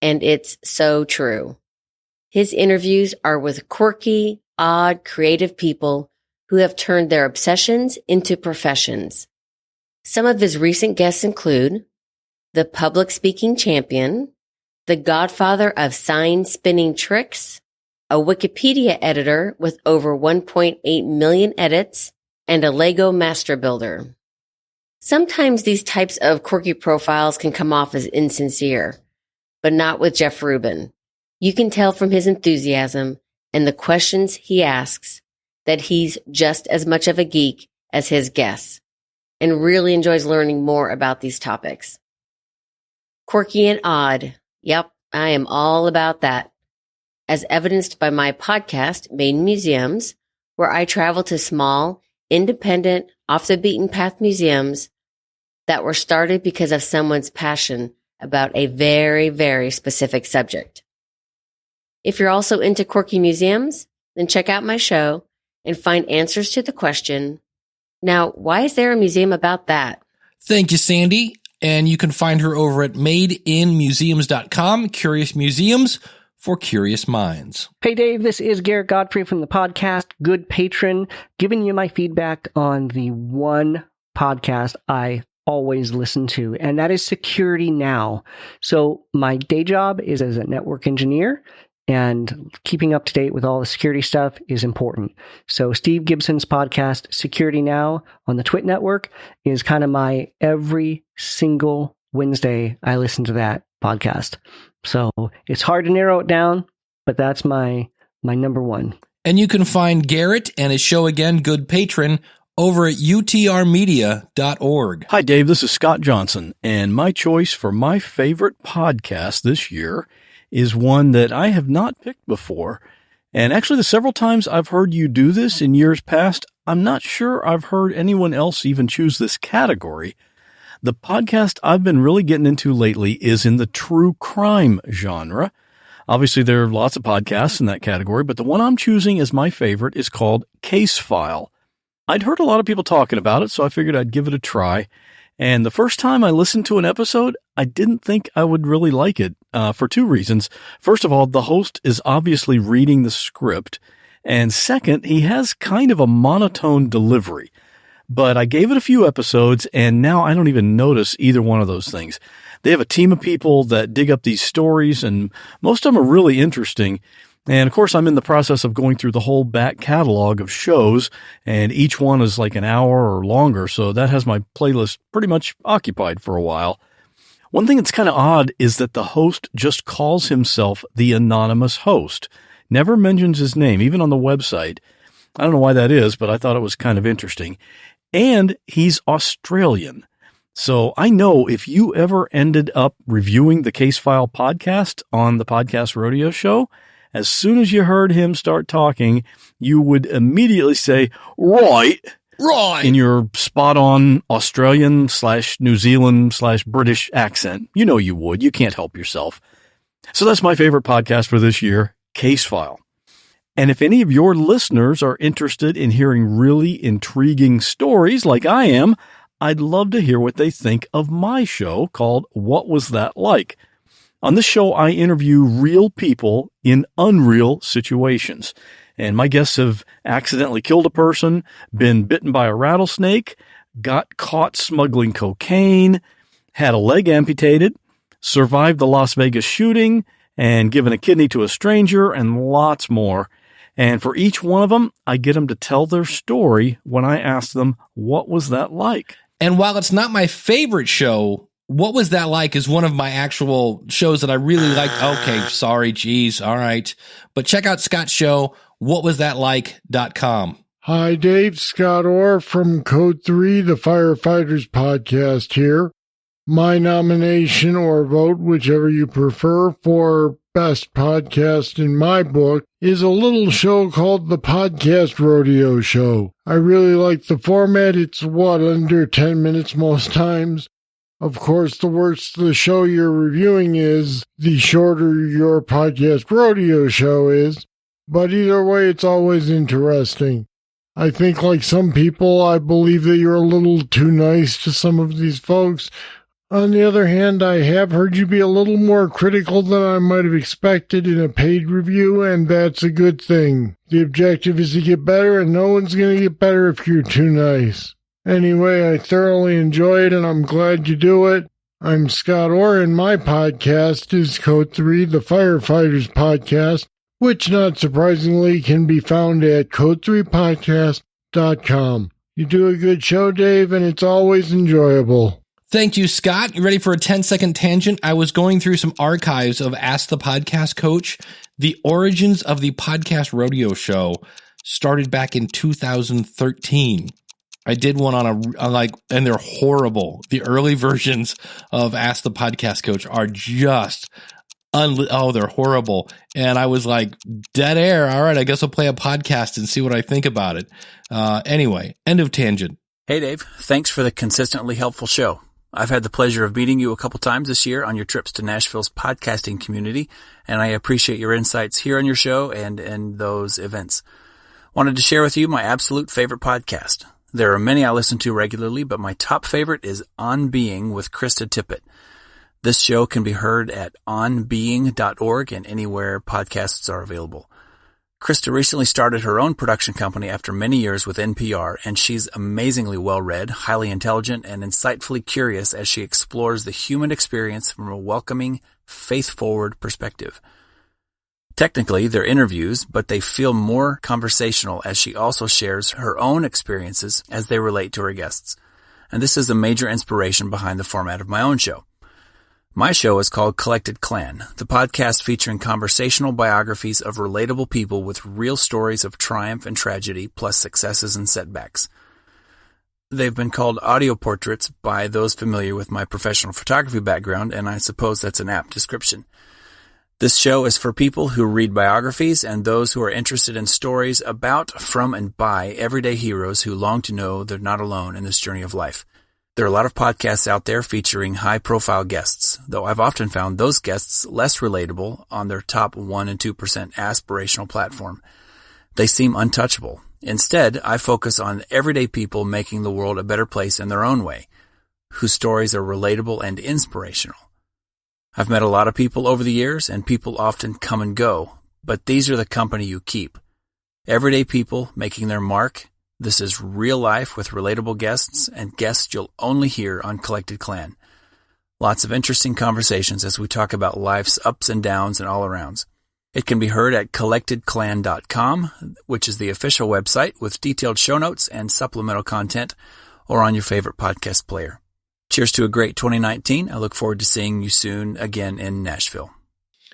and it's so true. His interviews are with quirky, odd, creative people who have turned their obsessions into professions. Some of his recent guests include the public speaking champion, the godfather of sign spinning tricks, a Wikipedia editor with over 1.8 million edits, and a Lego master builder. Sometimes these types of quirky profiles can come off as insincere, but not with Jeff Rubin. You can tell from his enthusiasm and the questions he asks that he's just as much of a geek as his guests and really enjoys learning more about these topics. Quirky and odd. Yep, I am all about that. As evidenced by my podcast, Made in Museums, where I travel to small, independent, off-the-beaten-path museums that were started because of someone's passion about a very, very specific subject. If you're also into quirky museums, then check out my show and find answers to the question, now, why is there a museum about that? Thank you, Sandy. And you can find her over at madeinmuseums.com, Curious Museums for Curious Minds. Hey, Dave, this is Garrett Godfrey from the podcast Good Patron, giving you my feedback on the one podcast I always listen to, and that is Security Now. So my day job is as a network engineer, and keeping up to date with all the security stuff is important. So Steve Gibson's podcast, Security Now, on the Twit Network is kind of my every single Wednesday I listen to that podcast. So it's hard to narrow it down, but that's my number one. And you can find Garrett and his show again, Good Patron, over at utrmedia.org. Hi, Dave. This is Scott Johnson, and my choice for my favorite podcast this year is one that I have not picked before. And actually, the several times I've heard you do this in years past, I'm not sure I've heard anyone else even choose this category. The podcast I've been really getting into lately is in the true crime genre. Obviously, there are lots of podcasts in that category, but the one I'm choosing as my favorite is called Case File. I'd heard a lot of people talking about it, so I figured I'd give it a try. And the first time I listened to an episode, I didn't think I would really like it for two reasons. First of all, the host is obviously reading the script. And second, he has kind of a monotone delivery. But I gave it a few episodes, and now I don't even notice either one of those things. They have a team of people that dig up these stories, and most of them are really interesting. And of course, I'm in the process of going through the whole back catalog of shows, and each one is like an hour or longer, so that has my playlist pretty much occupied for a while. One thing that's kind of odd is that the host just calls himself the anonymous host. Never mentions his name, even on the website. I don't know why that is, but I thought it was kind of interesting. And he's Australian. So I know if you ever ended up reviewing the Case File podcast on the Podcast Rodeo Show, as soon as you heard him start talking, you would immediately say, right, in your spot-on Australian/New Zealand/British accent. You know you would. You can't help yourself. So that's my favorite podcast for this year, Case File. And if any of your listeners are interested in hearing really intriguing stories like I am, I'd love to hear what they think of my show called What Was That Like? On this show, I interview real people in unreal situations. And my guests have accidentally killed a person, been bitten by a rattlesnake, got caught smuggling cocaine, had a leg amputated, survived the Las Vegas shooting, and given a kidney to a stranger, and lots more. And for each one of them, I get them to tell their story when I ask them, what was that like? And while it's not my favorite show, What Was That Like is one of my actual shows that I really like. Okay, sorry, geez, all right. But check out Scott's show, whatwasthatlike.com. Hi, Dave. Scott Orr from Code 3, the Firefighters Podcast here. My nomination or vote, whichever you prefer, for Best Podcast in my book is a little show called The Podcast Rodeo Show. I really like the format. It's, under 10 minutes most times. Of course, the worse the show you're reviewing is, the shorter your podcast rodeo show is. But either way, it's always interesting. I think, like some people, I believe that you're a little too nice to some of these folks. On the other hand, I have heard you be a little more critical than I might have expected in a paid review, and that's a good thing. The objective is to get better, and no one's going to get better if you're too nice. Anyway, I thoroughly enjoy it, and I'm glad you do it. I'm Scott Orr, and my podcast is Code 3, the Firefighters Podcast, which, not surprisingly, can be found at code3podcast.com. You do a good show, Dave, and it's always enjoyable. Thank you, Scott. You ready for a 10-second tangent? I was going through some archives of Ask the Podcast Coach. The origins of the Podcast Rodeo Show started back in 2013. I did one and they're horrible. The early versions of Ask the Podcast Coach are just, they're horrible. And I was like, dead air. All right, I guess I'll play a podcast and see what I think about it. Anyway, end of tangent. Hey, Dave. Thanks for the consistently helpful show. I've had the pleasure of meeting you a couple times this year on your trips to Nashville's podcasting community, and I appreciate your insights here on your show and in those events. Wanted to share with you my absolute favorite podcast. There are many I listen to regularly, but my top favorite is On Being with Krista Tippett. This show can be heard at onbeing.org and anywhere podcasts are available. Krista recently started her own production company after many years with NPR, and she's amazingly well-read, highly intelligent, and insightfully curious as she explores the human experience from a welcoming, faith-forward perspective. Technically, they're interviews, but they feel more conversational as she also shares her own experiences as they relate to her guests. And this is a major inspiration behind the format of my own show. My show is called Collected Clan, the podcast featuring conversational biographies of relatable people with real stories of triumph and tragedy, plus successes and setbacks. They've been called audio portraits by those familiar with my professional photography background, and I suppose that's an apt description. This show is for people who read biographies and those who are interested in stories about, from, and by everyday heroes who long to know they're not alone in this journey of life. There are a lot of podcasts out there featuring high-profile guests, though I've often found those guests less relatable on their top 1% and 2% aspirational platform. They seem untouchable. Instead, I focus on everyday people making the world a better place in their own way, whose stories are relatable and inspirational. I've met a lot of people over the years, and people often come and go, but these are the company you keep. Everyday people making their mark. This is real life with relatable guests and guests you'll only hear on Collected Clan. Lots of interesting conversations as we talk about life's ups and downs and all-arounds. It can be heard at collectedclan.com, which is the official website with detailed show notes and supplemental content, or on your favorite podcast player. Cheers to a great 2019. I look forward to seeing you soon again in Nashville.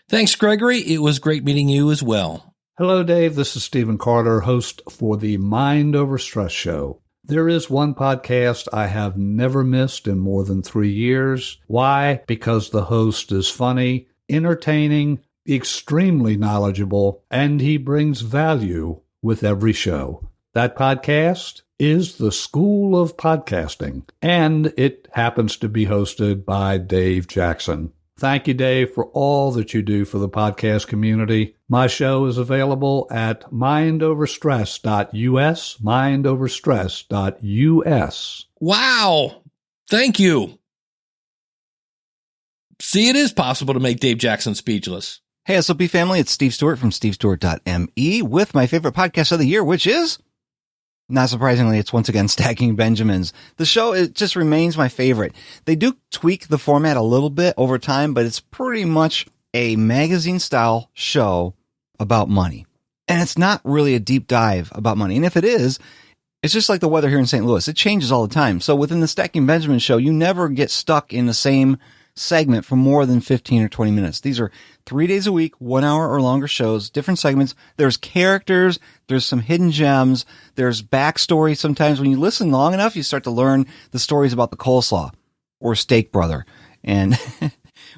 Thanks, Gregory. It was great meeting you as well. Hello, Dave. This is Stephen Carter, host for the Mind Over Stress show. There is one podcast I have never missed in more than 3 years. Why? Because the host is funny, entertaining, extremely knowledgeable, and he brings value with every show. That podcast is the School of Podcasting, and it happens to be hosted by Dave Jackson. Thank you, Dave, for all that you do for the podcast community. My show is available at mindoverstress.us, mindoverstress.us. Wow. Thank you. See, it is possible to make Dave Jackson speechless. Hey, SOP family, it's Steve Stewart from stevestewart.me with my favorite podcast of the year, which is, not surprisingly, it's once again Stacking Benjamins. The show, it just remains my favorite. They do tweak the format a little bit over time, but it's pretty much a magazine-style show about money. And it's not really a deep dive about money. And if it is, it's just like the weather here in St. Louis. It changes all the time. So within the Stacking Benjamins show, you never get stuck in the same segment for more than 15 or 20 minutes. These are 3 days a week, 1 hour or longer shows, different segments. There's characters, there's some hidden gems, there's backstory. Sometimes when you listen long enough, you start to learn the stories about the coleslaw or Steak Brother. And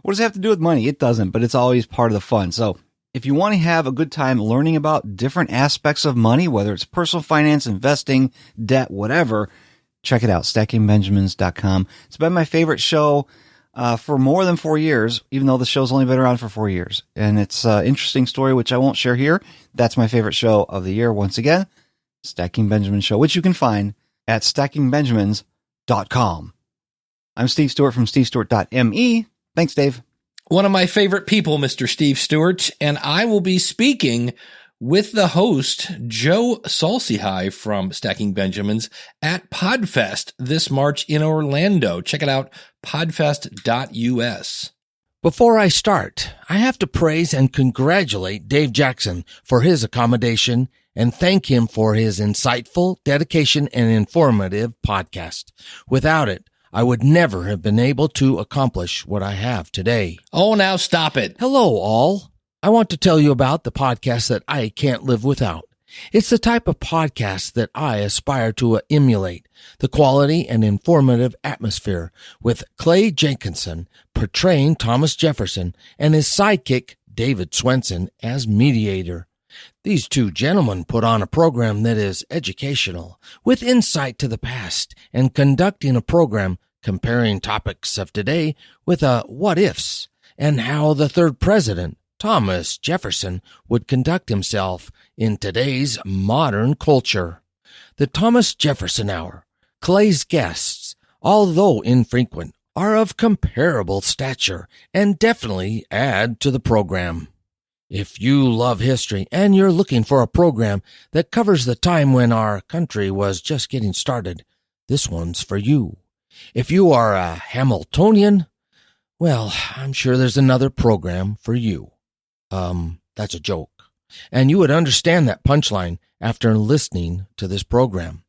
what does it have to do with money? It doesn't, but it's always part of the fun. So if you want to have a good time learning about different aspects of money, whether it's personal finance, investing, debt, whatever, check it out, stackingbenjamins.com. It's been my favorite show for more than 4 years, even though the show's only been around for 4 years. And it's an interesting story, which I won't share here. That's my favorite show of the year. Once again, Stacking Benjamin Show, which you can find at stackingbenjamins.com. I'm Steve Stewart from stevestewart.me. Thanks, Dave. One of my favorite people, Mr. Steve Stewart, and I will be speaking with the host, Joe Salsihai from Stacking Benjamins at Podfest this March in Orlando. Check it out, podfest.us. Before I start, I have to praise and congratulate Dave Jackson for his accommodation and thank him for his insightful, dedication, and informative podcast. Without it, I would never have been able to accomplish what I have today. Oh, now stop it. Hello, all. I want to tell you about the podcast that I can't live without. It's the type of podcast that I aspire to emulate, the quality and informative atmosphere with Clay Jenkinson portraying Thomas Jefferson and his sidekick David Swenson as mediator. These two gentlemen put on a program that is educational, with insight to the past, and conducting a program comparing topics of today with a what-ifs, and how the third president, Thomas Jefferson, would conduct himself in today's modern culture. The Thomas Jefferson Hour. Clay's guests, although infrequent, are of comparable stature and definitely add to the program. If you love history and you're looking for a program that covers the time when our country was just getting started, this one's for you. If you are a Hamiltonian, well, I'm sure there's another program for you. That's a joke. And you would understand that punchline after listening to this program.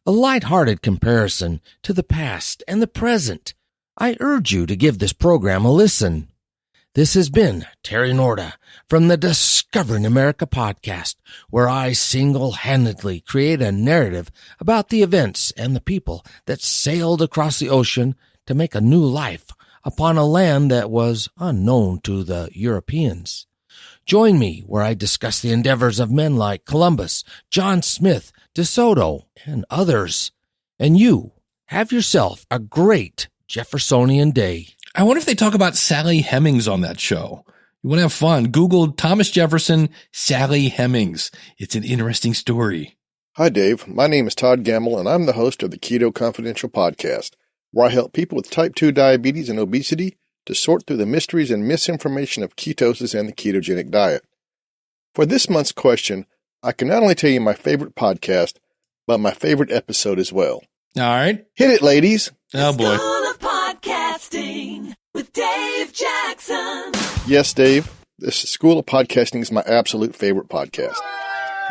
A light-hearted comparison to the past and the present. I urge you to give this program a listen. This has been Terry Norda from the Discovering America podcast, where I single-handedly create a narrative about the events and the people that sailed across the ocean to make a new life upon a land that was unknown to the Europeans. Join me where I discuss the endeavors of men like Columbus, John Smith, De Soto, and others. And you, have yourself a great Jeffersonian day. I wonder if they talk about Sally Hemings on that show. You want to have fun? Google Thomas Jefferson, Sally Hemings. It's an interesting story. Hi, Dave. My name is Todd Gamble, and I'm the host of the Keto Confidential podcast, where I help people with type 2 diabetes and obesity to sort through the mysteries and misinformation of ketosis and the ketogenic diet. For this month's question, I can not only tell you my favorite podcast, but my favorite episode as well. All right. Hit it, ladies. Oh, boy. School of Podcasting. Dave Jackson. Yes, Dave, this School of Podcasting is my absolute favorite podcast.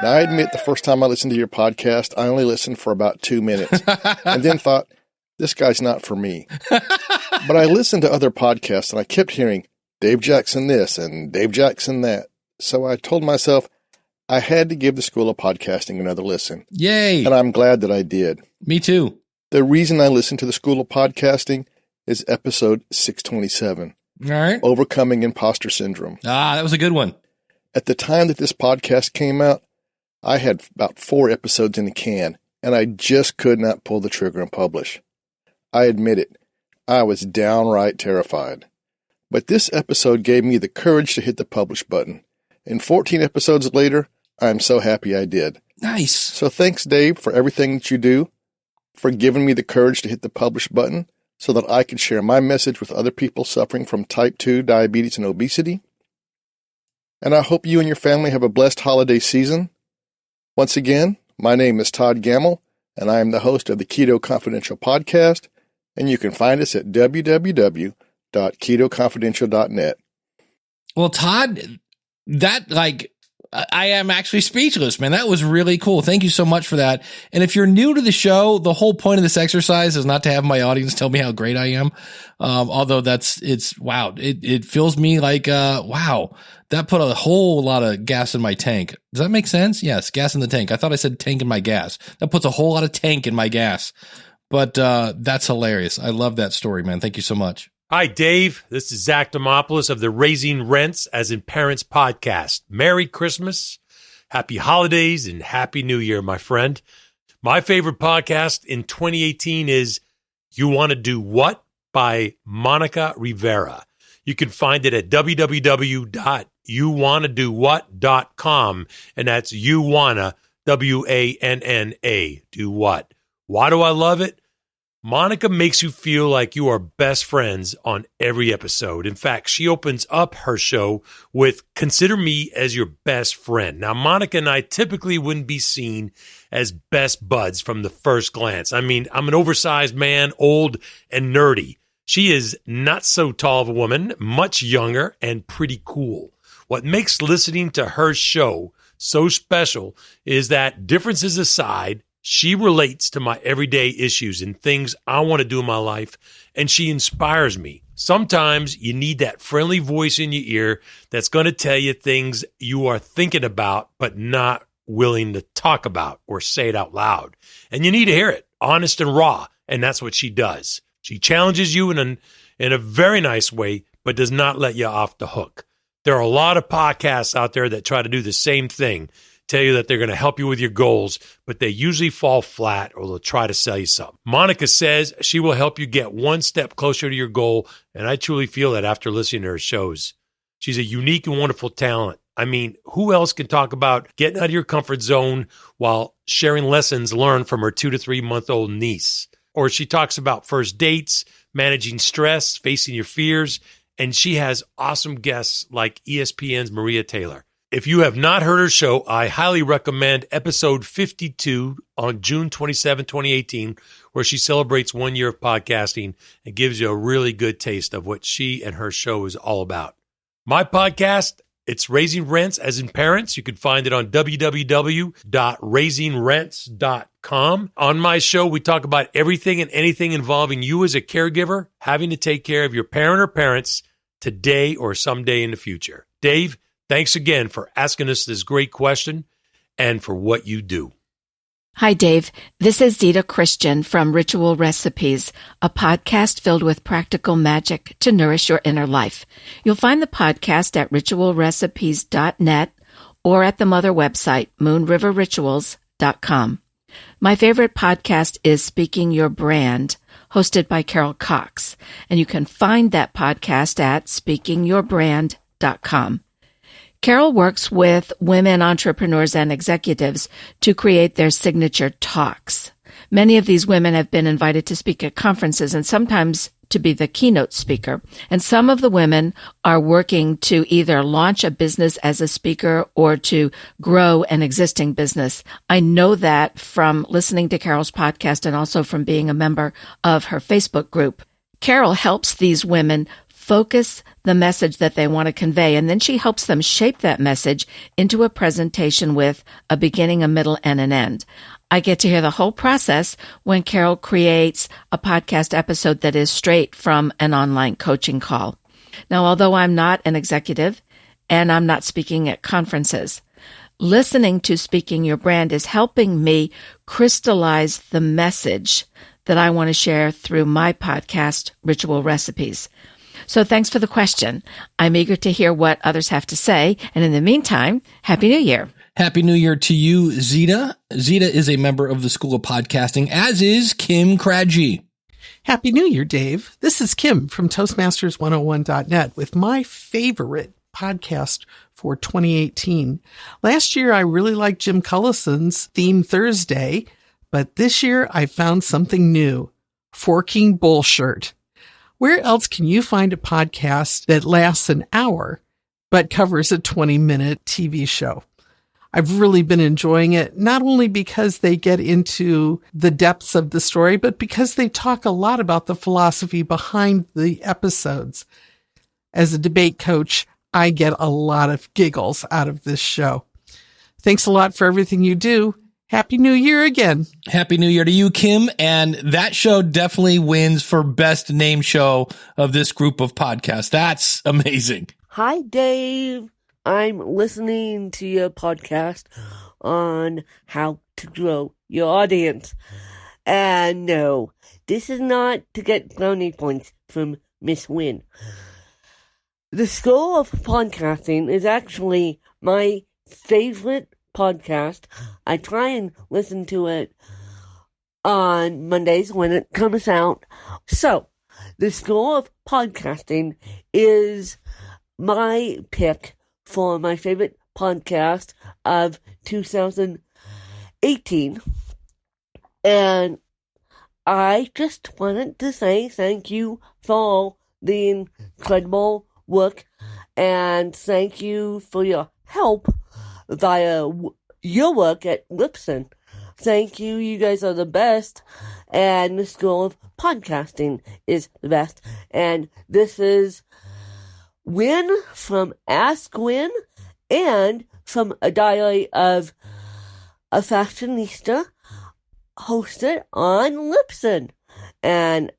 Now, I admit the first time I listened to your podcast, I only listened for about 2 minutes and then thought, this guy's not for me. But I listened to other podcasts and I kept hearing Dave Jackson this and Dave Jackson that. So I told myself I had to give the School of Podcasting another listen. Yay! And I'm glad that I did. Me too. The reason I listened to the School of Podcasting is episode 627. All right. Overcoming Imposter Syndrome. Ah, that was a good one. At the time that this podcast came out, I had about 4 episodes in the can, and I just could not pull the trigger and publish. I admit it, I was downright terrified. But this episode gave me the courage to hit the publish button. And 14 episodes later, I'm so happy I did. Nice. So thanks, Dave, for everything that you do, for giving me the courage to hit the publish button so that I can share my message with other people suffering from type 2 diabetes and obesity. And I hope you and your family have a blessed holiday season. Once again, my name is Todd Gamble, and I am the host of the Keto Confidential podcast, and you can find us at www.ketoconfidential.net. Well, Todd, I am actually speechless, man. That was really cool. Thank you so much for that. And if you're new to the show, the whole point of this exercise is not to have my audience tell me how great I am. Although wow. It feels me like, wow, that put a whole lot of gas in my tank. Does that make sense? Yes. Gas in the tank. I thought I said tank in my gas. That puts a whole lot of tank in my gas, but, that's hilarious. I love that story, man. Thank you so much. Hi, Dave. This is Zach Demopoulos of the Raising Rents as in Parents podcast. Merry Christmas, Happy Holidays, and Happy New Year, my friend. My favorite podcast in 2018 is You Want to Do What? By Monica Rivera. You can find it at www.youwannadowhat.com, and that's you wanna, W-A-N-N-A, do what. Why do I love it? Monica makes you feel like you are best friends on every episode. In fact, she opens up her show with, consider me as your best friend. Now, Monica and I typically wouldn't be seen as best buds from the first glance. I mean, I'm an oversized man, old and nerdy. She is not so tall of a woman, much younger and pretty cool. What makes listening to her show so special is that, differences aside, she relates to my everyday issues and things I want to do in my life, and she inspires me. Sometimes you need that friendly voice in your ear that's going to tell you things you are thinking about but not willing to talk about or say it out loud. And you need to hear it, honest and raw, and that's what she does. She challenges you in a very nice way, but does not let you off the hook. There are a lot of podcasts out there that try to do the same thing, tell you that they're going to help you with your goals, but they usually fall flat or they'll try to sell you something. Monica says she will help you get one step closer to your goal, and I truly feel that after listening to her shows. She's a unique and wonderful talent. I mean, who else can talk about getting out of your comfort zone while sharing lessons learned from her 2 to 3 month old niece? Or she talks about first dates, managing stress, facing your fears, and she has awesome guests like ESPN's Maria Taylor. If you have not heard her show, I highly recommend episode 52 on June 27, 2018, where she celebrates 1 year of podcasting and gives you a really good taste of what she and her show is all about. My podcast, it's Raising Rents as in Parents. You can find it on www.raisingrents.com. On my show, we talk about everything and anything involving you as a caregiver, having to take care of your parent or parents today or someday in the future. Dave, thanks again for asking us this great question and for what you do. Hi, Dave. This is Zita Christian from Ritual Recipes, a podcast filled with practical magic to nourish your inner life. You'll find the podcast at ritualrecipes.net or at the mother website, moonriverrituals.com. My favorite podcast is Speaking Your Brand, hosted by Carol Cox, and you can find that podcast at speakingyourbrand.com. Carol works with women entrepreneurs and executives to create their signature talks. Many of these women have been invited to speak at conferences and sometimes to be the keynote speaker. And some of the women are working to either launch a business as a speaker or to grow an existing business. I know that from listening to Carol's podcast and also from being a member of her Facebook group. Carol helps these women focus the message that they want to convey, and then she helps them shape that message into a presentation with a beginning, a middle, and an end. I get to hear the whole process when Carol creates a podcast episode that is straight from an online coaching call. Now, although I'm not an executive and I'm not speaking at conferences, listening to Speaking Your Brand is helping me crystallize the message that I want to share through my podcast, Ritual Recipes. So thanks for the question. I'm eager to hear what others have to say. And in the meantime, Happy New Year. Happy New Year to you, Zita. Zita is a member of the School of Podcasting, as is Kim Craggy. Happy New Year, Dave. This is Kim from Toastmasters101.net with my favorite podcast for 2018. Last year, I really liked Jim Cullison's Theme Thursday, but this year I found something new, Forking Bullshit. Where else can you find a podcast that lasts an hour but covers a 20-minute TV show? I've really been enjoying it, not only because they get into the depths of the story, but because they talk a lot about the philosophy behind the episodes. As a debate coach, I get a lot of giggles out of this show. Thanks a lot for everything you do. Happy New Year again. Happy New Year to you, Kim. And that show definitely wins for best name show of this group of podcasts. That's amazing. Hi, Dave. I'm listening to your podcast on how to grow your audience. And no, this is not to get brownie points from Miss Wynn. The School of Podcasting is actually my favorite podcast. I try and listen to it on Mondays when it comes out. So, the School of Podcasting is my pick for my favorite podcast of 2018. And I just wanted to say thank you for all the incredible work, and thank you for your help via your work at Libsyn. Thank you. You guys are the best. And the School of Podcasting is the best. And this is Win from Ask Win and from A Diary of a Fashionista, hosted on Libsyn. And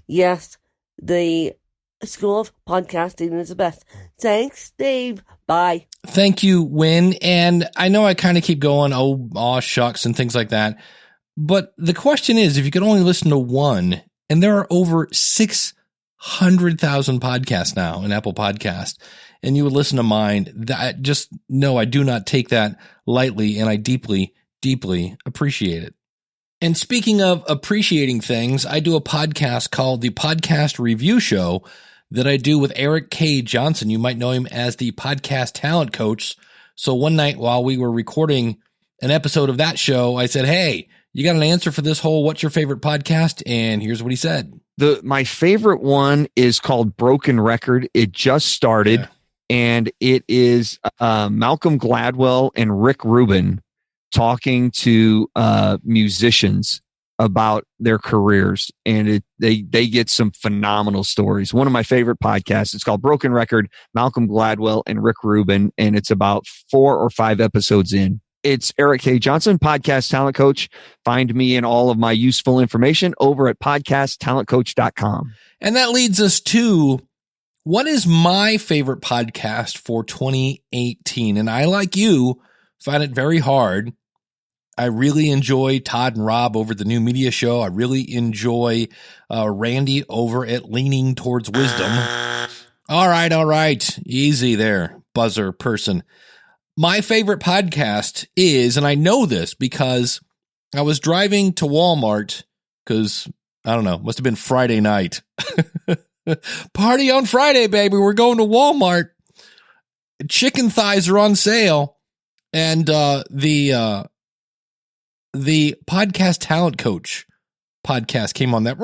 yes, the School of Podcasting is the best. Thanks, Dave. Bye. Thank you, Win. And I know I kind of keep going, aw, shucks, and things like that. But the question is, if you could only listen to one, and there are over 600,000 podcasts now in Apple Podcast, and you would listen to mine, that just no, I do not take that lightly, and I deeply, deeply appreciate it. And speaking of appreciating things, I do a podcast called the Podcast Review Show that I do with Eric K. Johnson. You might know him as the podcast talent coach. So one night while we were recording an episode of that show, I said, hey, you got an answer for this whole what's your favorite podcast? And here's what he said. My favorite one is called Broken Record. It just started, and it is Malcolm Gladwell and Rick Rubin talking to musicians about their careers, and they get some phenomenal stories. One of my favorite podcasts, it's called Broken Record, Malcolm Gladwell and Rick Rubin, and it's about 4 or 5 episodes in. It's Eric K. Johnson, podcast talent coach. Find me and all of my useful information over at podcasttalentcoach.com. And that leads us to what is my favorite podcast for 2018? And I, like you, find it very hard. I really enjoy Todd and Rob over the New Media Show. I really enjoy Randy over at Leaning Towards Wisdom. All right. Easy there, buzzer person. My favorite podcast is, and I know this because I was driving to Walmart because, I don't know, must have been Friday night. Party on Friday, baby. We're going to Walmart. Chicken thighs are on sale. And the Podcast Talent Coach podcast came on that,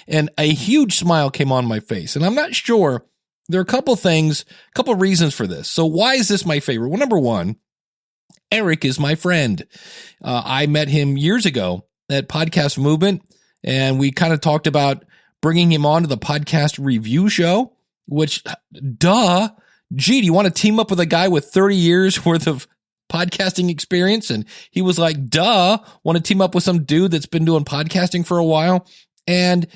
and a huge smile came on my face. And I'm not sure. There are a couple reasons for this. So why is this my favorite? Well, number one, Eric is my friend. I met him years ago at Podcast Movement, and we kind of talked about bringing him on to the podcast review show, which, duh. Gee, do you want to team up with a guy with 30 years worth of podcasting experience? And he was like, duh, want to team up with some dude that's been doing podcasting for a while. And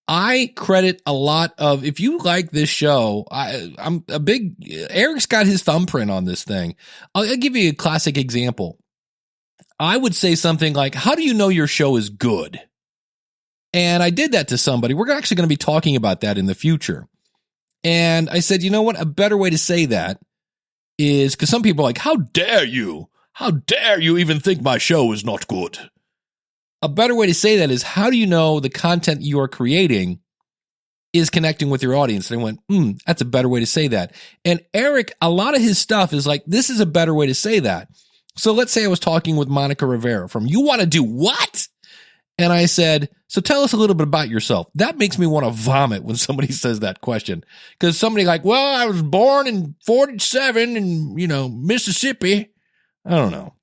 I credit a lot of, if you like this show, Eric's got his thumbprint on this thing. I'll give you a classic example. I would say something like, how do you know your show is good? And I did that to somebody. We're actually going to be talking about that in the future. And I said, you know what? A better way to say that is, because some people are like, how dare you? How dare you even think my show is not good? A better way to say that is, how do you know the content you are creating is connecting with your audience? And I went, that's a better way to say that. And Eric, a lot of his stuff is like, this is a better way to say that. So let's say I was talking with Monica Rivera from You Want to Do What? And I said, so tell us a little bit about yourself. That makes me want to vomit when somebody says that question. Because somebody like, well, I was born in 47 in, Mississippi. I don't know.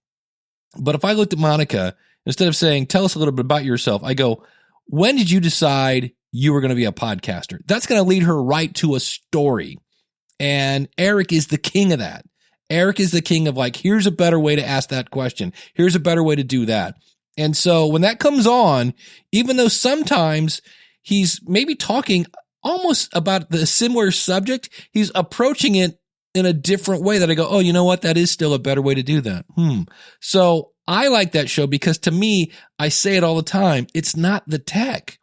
But if I looked at Monica, instead of saying, tell us a little bit about yourself, I go, when did you decide you were going to be a podcaster? That's going to lead her right to a story. And Eric is the king of that. Eric is the king of like, here's a better way to ask that question. Here's a better way to do that. And so when that comes on, even though sometimes he's maybe talking almost about the similar subject, he's approaching it in a different way that I go, oh, you know what? That is still a better way to do that. So I like that show because to me, I say it all the time. It's not the tech.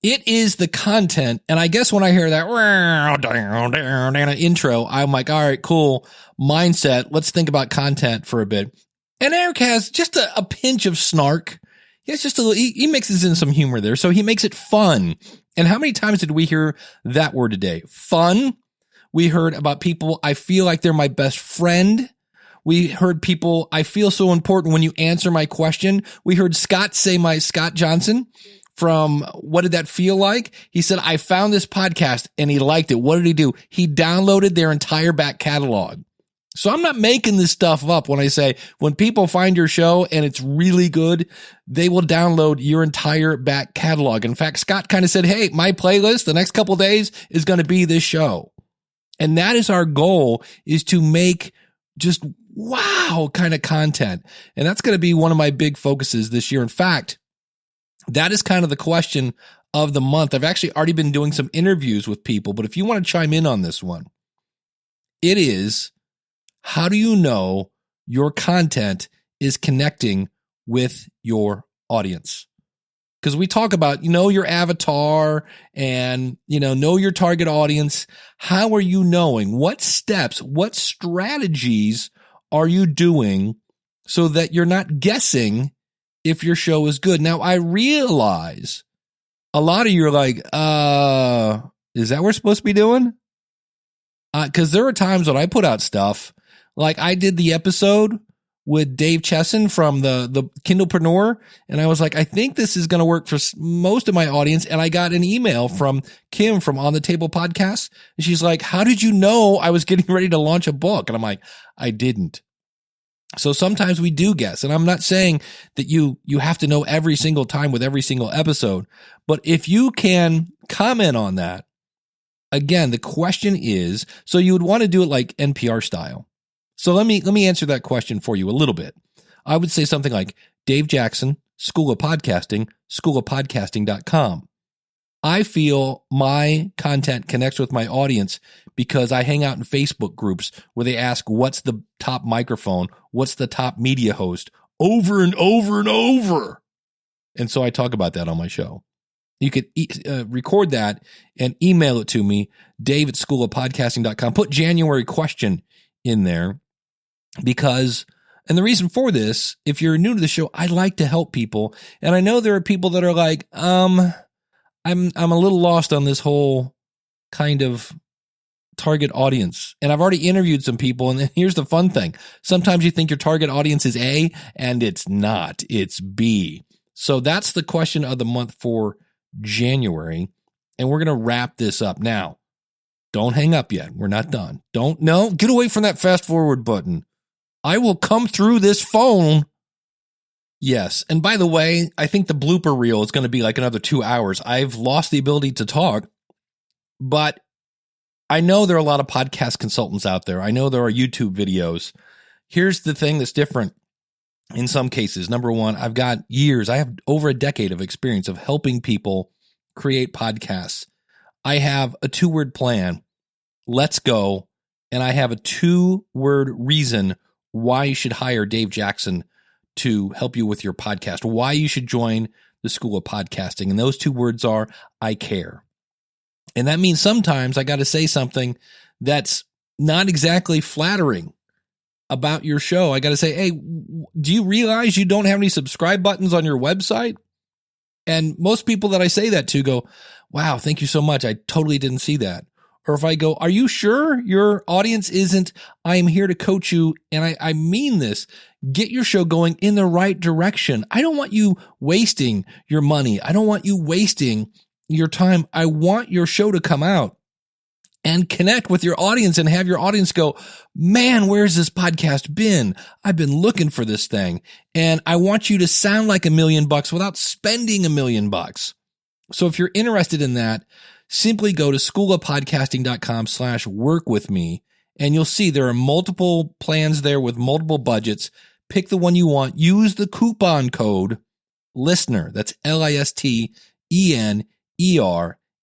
It is the content. And I guess when I hear that intro, I'm like, all right, cool mindset. Let's think about content for a bit. And Eric has just a pinch of snark. He has just he mixes in some humor there. So he makes it fun. And how many times did we hear that word today? Fun. We heard about people, I feel like they're my best friend. We heard people, I feel so important when you answer my question. We heard Scott say Scott Johnson from What Did That Feel Like? He said, I found this podcast and he liked it. What did he do? He downloaded their entire back catalog. So I'm not making this stuff up when I say when people find your show and it's really good, they will download your entire back catalog. In fact, Scott kind of said, hey, my playlist the next couple of days is going to be this show. And that is our goal, is to make just wow kind of content. And that's going to be one of my big focuses this year. In fact, that is kind of the question of the month. I've actually already been doing some interviews with people, but if you want to chime in on this one, it is, how do you know your content is connecting with your audience? Because we talk about, your avatar and, know your target audience. How are you knowing? What steps, what strategies are you doing so that you're not guessing if your show is good? Now, I realize a lot of you are like, is that what we're supposed to be doing? Because there are times when I put out stuff, like I did the episode with Dave Chesson from the Kindlepreneur, and I was like, I think this is going to work for most of my audience. And I got an email from Kim from On the Table Podcast, and she's like, how did you know I was getting ready to launch a book? And I'm like, I didn't. So sometimes we do guess, and I'm not saying that you have to know every single time with every single episode, but if you can comment on that, again, the question is, so you would want to do it like NPR style. So let me answer that question for you a little bit. I would say something like Dave Jackson, School of Podcasting, schoolofpodcasting.com. I feel my content connects with my audience because I hang out in Facebook groups where they ask, what's the top microphone? What's the top media host? Over and over and over. And so I talk about that on my show. You could record that and email it to me, Dave at schoolofpodcasting.com. Put January question in there. Because, and the reason for this, if you're new to the show, I like to help people. And I know there are people that are like, I'm a little lost on this whole kind of target audience. And I've already interviewed some people. And here's the fun thing. Sometimes you think your target audience is A, and it's not. It's B. So that's the question of the month for January. And we're going to wrap this up now. Don't hang up yet. We're not done. Get away from that fast forward button. I will come through this phone. Yes. And by the way, I think the blooper reel is going to be like another 2 hours. I've lost the ability to talk, but I know there are a lot of podcast consultants out there. I know there are YouTube videos. Here's the thing that's different in some cases. Number one, I have over a decade of experience of helping people create podcasts. I have a 2-word plan. Let's go. And I have a 2-word reason why you should hire Dave Jackson to help you with your podcast, why you should join the School of Podcasting. And those 2 words are, I care. And that means sometimes I got to say something that's not exactly flattering about your show. I got to say, hey, do you realize you don't have any subscribe buttons on your website? And most people that I say that to go, wow, thank you so much. I totally didn't see that. Or if I go, are you sure your audience isn't, I am here to coach you, and I mean this, get your show going in the right direction. I don't want you wasting your money. I don't want you wasting your time. I want your show to come out and connect with your audience and have your audience go, man, where's this podcast been? I've been looking for this thing. And I want you to sound like $1 million without spending $1 million. So if you're interested in that, simply go to schoolofpodcasting.com/work-with-me, and you'll see there are multiple plans there with multiple budgets. Pick the one you want. Use the coupon code LISTENER. That's LISTENER.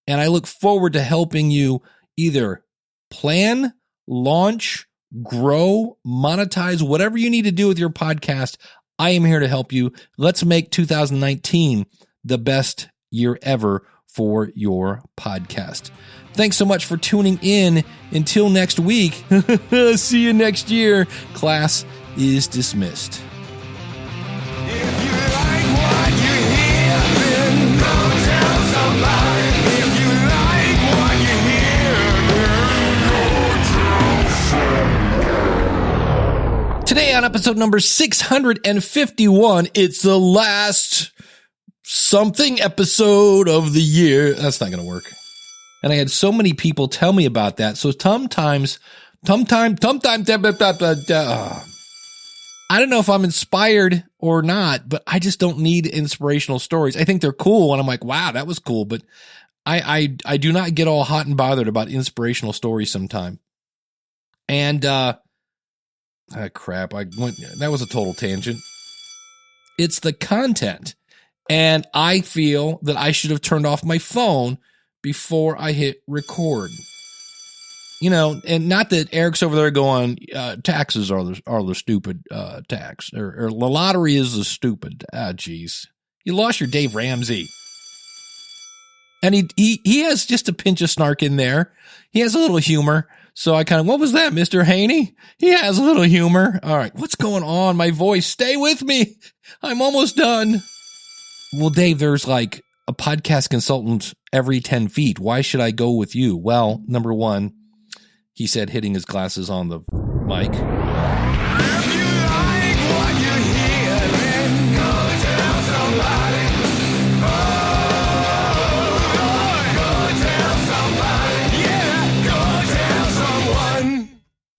And I look forward to helping you either plan, launch, grow, monetize, whatever you need to do with your podcast. I am here to help you. Let's make 2019 the best year ever for your podcast. Thanks so much for tuning in. Until next week, see you next year. Class is dismissed. Today on episode number 651, it's the last something episode of the year. That's not going to work. And I had so many people tell me about that. So sometimes, I don't know if I'm inspired or not, but I just don't need inspirational stories. I think they're cool. And I'm like, wow, that was cool. But I do not get all hot and bothered about inspirational stories sometime. And, crap. That was a total tangent. It's the content. And I feel that I should have turned off my phone before I hit record. You know, and not that Eric's over there going, taxes are the stupid tax, or the lottery is the stupid. Geez. You lost your Dave Ramsey. And he has just a pinch of snark in there. He has a little humor. So I what was that, Mr. Haney? He has a little humor. All right, what's going on? My voice, stay with me. I'm almost done. Well, Dave, there's like a podcast consultant every 10 feet. Why should I go with you? Well, number one, he said, hitting his glasses on the mic.